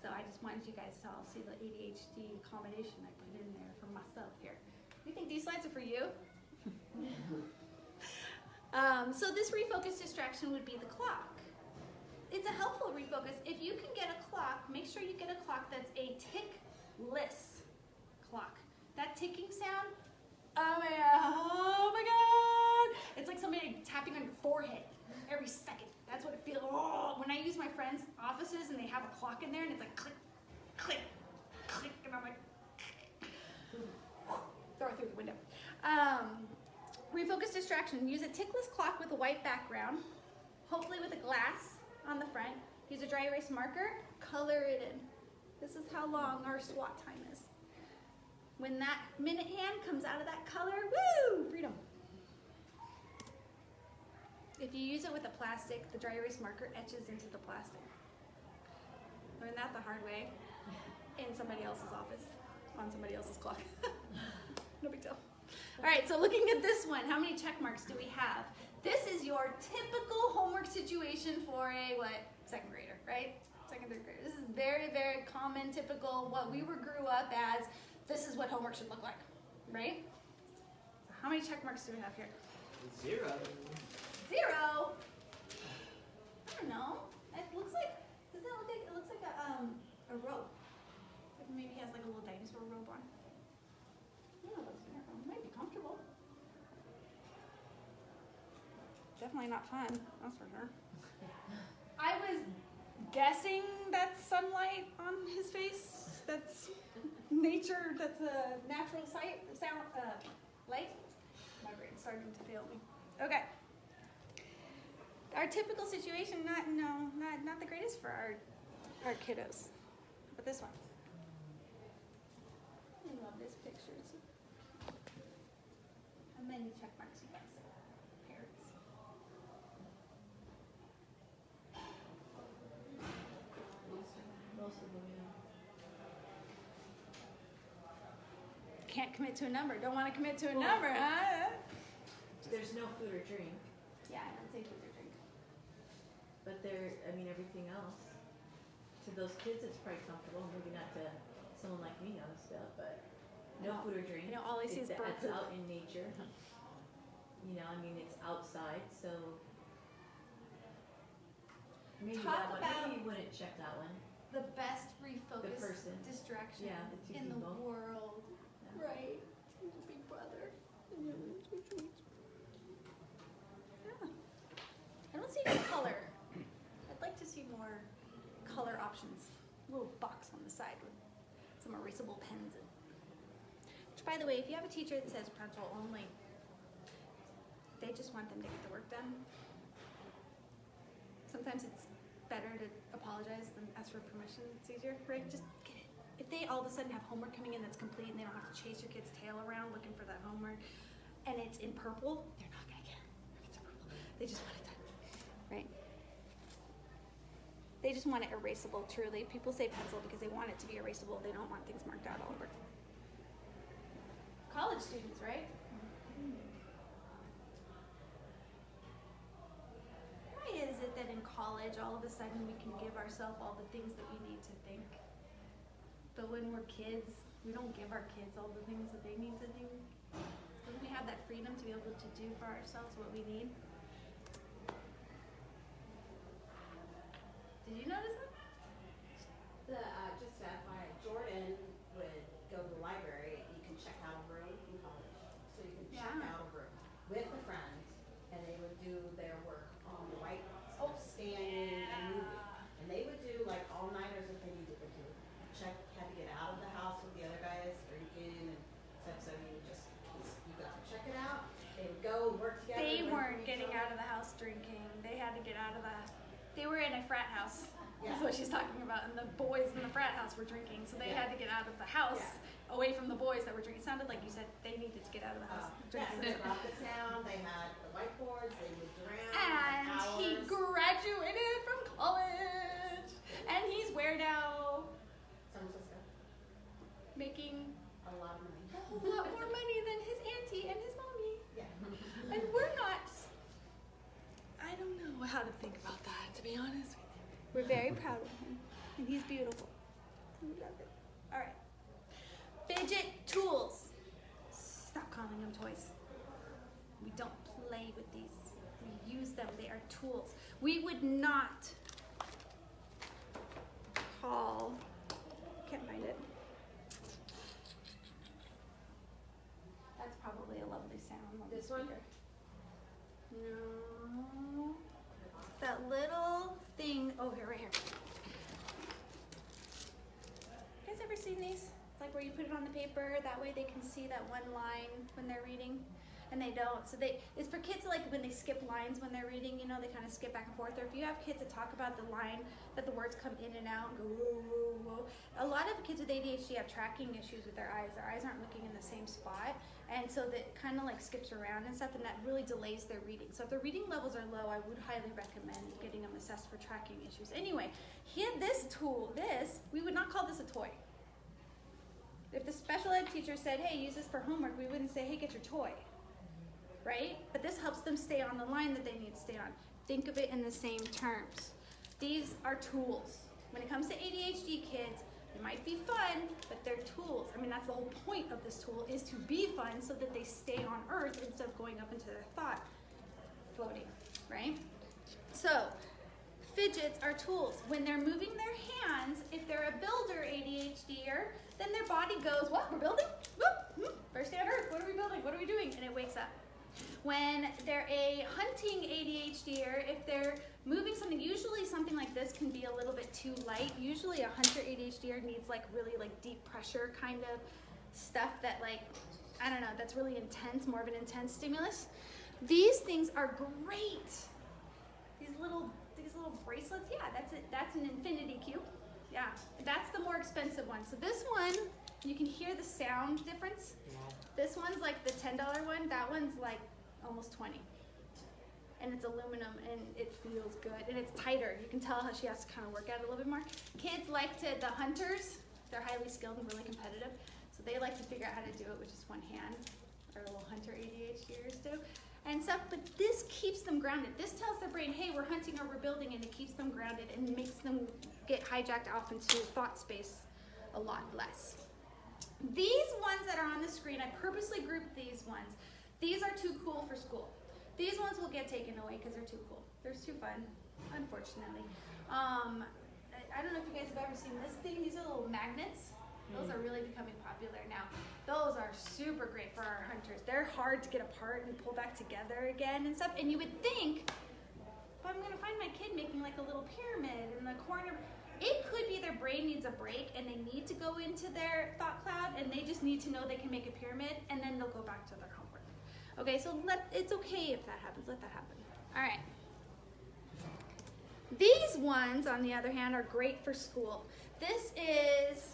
So I just wanted you guys to all see the ADHD accommodation I put in there for myself here. You think these slides are for you? So this refocus distraction would be the clock. It's a helpful refocus. If you can get a clock, make sure you get a clock that's a tickless clock. That ticking sound, oh my God. It's like somebody tapping on your forehead every second. That's what it feels. Oh, when I use my friends' offices and they have a clock in there and it's like click, click, click, and I'm like, throw it through the window. Refocus distraction. Use a tickless clock with a white background, hopefully with a glass on the front. Use a dry erase marker, color it in. This is how long our SWAT time is. When that minute hand comes out of that color, woo, freedom. If you use it with a plastic, the dry erase marker etches into the plastic. Learned that the hard way in somebody else's office, on somebody else's clock. No big deal. All right, so looking at this one, how many check marks do we have? This is your typical homework situation for a, what, second grader, right? Second, third grader. This is very, very common, typical, what we grew up as, this is what homework should look like, right? So how many check marks do we have here? 0. 0? I don't know. It looks like, doesn't that look like, it looks like a robe. Like maybe he has like a little dinosaur robe on. I don't know what's in there. It might be comfortable. Definitely not fun, that's for sure. I was guessing that's sunlight on his face. That's nature, that's a natural light. My brain's starting to fail me. Okay. Our typical situation, not the greatest for our kiddos. But this one. I love this picture. How many check marks you guys? Parents. Most of them, yeah. Can't commit to a number. Don't want to commit to a number, huh? There's no food or drink, Yeah, I don't say food or drink. but everything else. To those kids, it's probably comfortable. Maybe not to someone like me on stuff, but no food or drink. All I see is bird It's poop. out in nature. It's outside, so maybe Talk that one. about- Maybe you wouldn't check that one. The best refocus person. distraction Yeah, the two in the people. world. Yeah. Right. He's a big brother. Yeah. I don't see any color. I'd like to see more color options. A little box on the side with some erasable pens in. Which, by the way, if you have a teacher that says pencil only, they just want them to get the work done. Sometimes it's better to apologize than ask for permission. It's easier, right? Just get it. If they all of a sudden have homework coming in that's complete and they don't have to chase your kid's tail around looking for that homework, and it's in purple, they're not gonna get it. If it's in purple, they just want it done, right? They just want it erasable, truly. People say pencil because they want it to be erasable. They don't want things marked out all over. College students, right? Why is it that in college, all of a sudden, we can give ourselves all the things that we need to think? But when we're kids, we don't give our kids all the things that they need to think. Don't we have that freedom to be able to do for ourselves what we need? Did you notice that? Just to FYI, Jordan would go to the library. You can check out a room in college, so you can check Yeah. out a room with a friend, and they would do their work on the whiteboard, standing and moving, and they would do like all-nighters if they needed to do. Had to get out of the house with the other guys drinking and stuff. So you got to check it out. They would go and work together. They learn weren't from each getting other. out of the house drinking. They had to get out of the. They were in a frat house. Yeah. Is what she's talking about. And the boys in the frat house were drinking, so they Yeah. had to get out of the house, away from the boys that were drinking. It sounded like you said they needed to get out of the house Yeah, so drinking. they brought the town. They had the whiteboards. They moved around. And hours. he graduated from college, and he's where now? San Francisco. Making A lot of money. a whole lot more money than his auntie and his mommy. Yeah. And we're not. I don't know how to think about that, to be honest with you. We're very proud of him, and he's beautiful. We love it. All right. Fidget tools. Stop calling them toys. We don't play with these. We use them. They are tools. We would not call. Can't find it. That's probably a lovely sound on the This one? speaker. No. It's that little thing. Oh, here, right here. You guys ever seen these? It's like where you put it on the paper. That way they can see that one line when they're reading. And they don't. So it's for kids like when they skip lines when they're reading, you know, they kind of skip back and forth. Or if you have kids that talk about the line, that the words come in and out and go whoa, whoa, whoa. A lot of kids with ADHD have tracking issues with their eyes. Their eyes aren't looking in the same spot. And so that kind of like skips around and stuff, and that really delays their reading. So if their reading levels are low, I would highly recommend getting them assessed for tracking issues. Anyway, he had this tool, we would not call this a toy. If the special ed teacher said, hey, use this for homework, we wouldn't say, hey, get your toy, right? But this helps them stay on the line that they need to stay on. Think of it in the same terms. These are tools. When it comes to ADHD kids, it might be fun, but they're tools. I mean, that's the whole point of this tool, is to be fun so that they stay on earth instead of going up into their thought floating, right? So, fidgets are tools. When they're moving their hands, if they're a builder ADHDer, then their body goes, what, we're building? Whoop, first day on earth, what are we building? What are we doing? And it wakes up. When they're a hunting ADHDer, if they're moving something, usually something like this can be a little bit too light. Usually a hunter ADHDer needs like really like deep pressure kind of stuff that like, I don't know, that's really intense, more of an intense stimulus. These things are great. These little bracelets, yeah, that's it. That's an infinity cube. Yeah, that's the more expensive one. So this one, you can hear the sound difference. This one's like the $10 one. That one's like almost 20. And it's aluminum and it feels good. And it's tighter. You can tell how she has to kind of work at it a little bit more. Kids like to, the hunters, they're highly skilled and really competitive. So they like to figure out how to do it with just one hand. Or little hunter ADHDers do. And stuff, but this keeps them grounded. This tells their brain, hey, we're hunting or we're building, and it keeps them grounded and makes them get hijacked off into thought space a lot less. These ones that are on the screen, I purposely grouped these ones. These are too cool for school. These ones will get taken away because they're too cool. They're too fun, unfortunately. I don't know if you guys have ever seen this thing. These are little magnets. Those are really becoming popular now. Those are super great for our hunters. They're hard to get apart and pull back together again and stuff. And you would think, if I'm gonna find my kid making like a little pyramid in the corner, it could be their brain needs a break and they need to go into their thought cloud and they just need to know they can make a pyramid and then they'll go back to their homework. Okay, so it's okay if that happens, let that happen. All right. These ones, on the other hand, are great for school. This is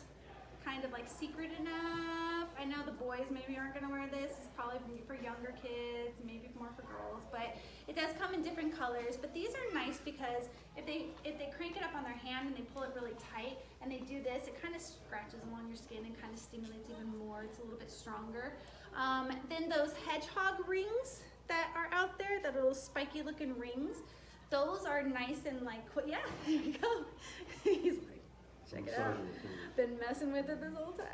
kind of like secret enough. I know the boys maybe aren't gonna wear this. It's probably for younger kids, maybe more for girls, but it does come in different colors. But these are nice because if they crank it up on their hand and they pull it really tight and they do this, it kind of scratches along your skin and kind of stimulates even more. It's a little bit stronger. Then those hedgehog rings that are out there, that little spiky looking rings, those are nice and like, yeah, there you go. He's like, check it out. Been messing with it this whole time.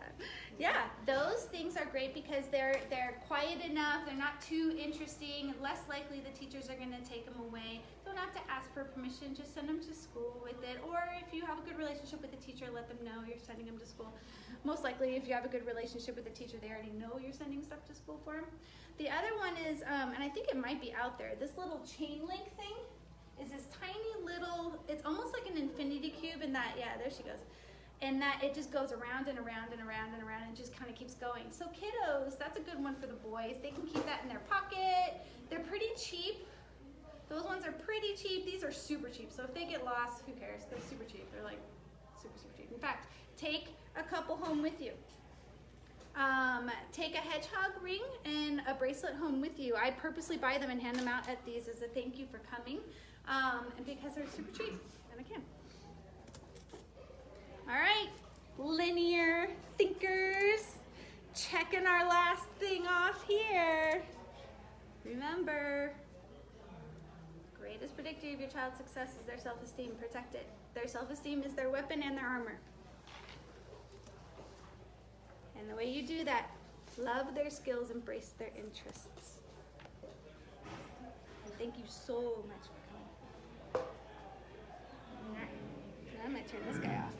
Yeah, those things are great because they're quiet enough, they're not too interesting, less likely the teachers are gonna take them away. Don't have to ask for permission, just send them to school with it. Or if you have a good relationship with the teacher, let them know you're sending them to school. Most likely if you have a good relationship with the teacher, they already know you're sending stuff to school for them. The other one is, and I think it might be out there, this little chain link thing is this tiny little, it's almost like an infinity cube in that, yeah, there she goes. And that it just goes around and around and around and around and just kind of keeps going. So kiddos, that's a good one for the boys. They can keep that in their pocket. They're pretty cheap. Those ones are pretty cheap. These are super cheap. So if they get lost, who cares? They're super cheap. They're like super, super cheap. In fact, take a couple home with you. Take a hedgehog ring and a bracelet home with you. I purposely buy them and hand them out at these as a thank you for coming. And because they're super cheap, and I can. All right, linear thinkers, checking our last thing off here. Remember, greatest predictor of your child's success is their self-esteem. Protect it. Their self-esteem is their weapon and their armor. And the way you do that, love their skills, embrace their interests. And thank you so much for coming. All right, now I'm gonna turn this guy off.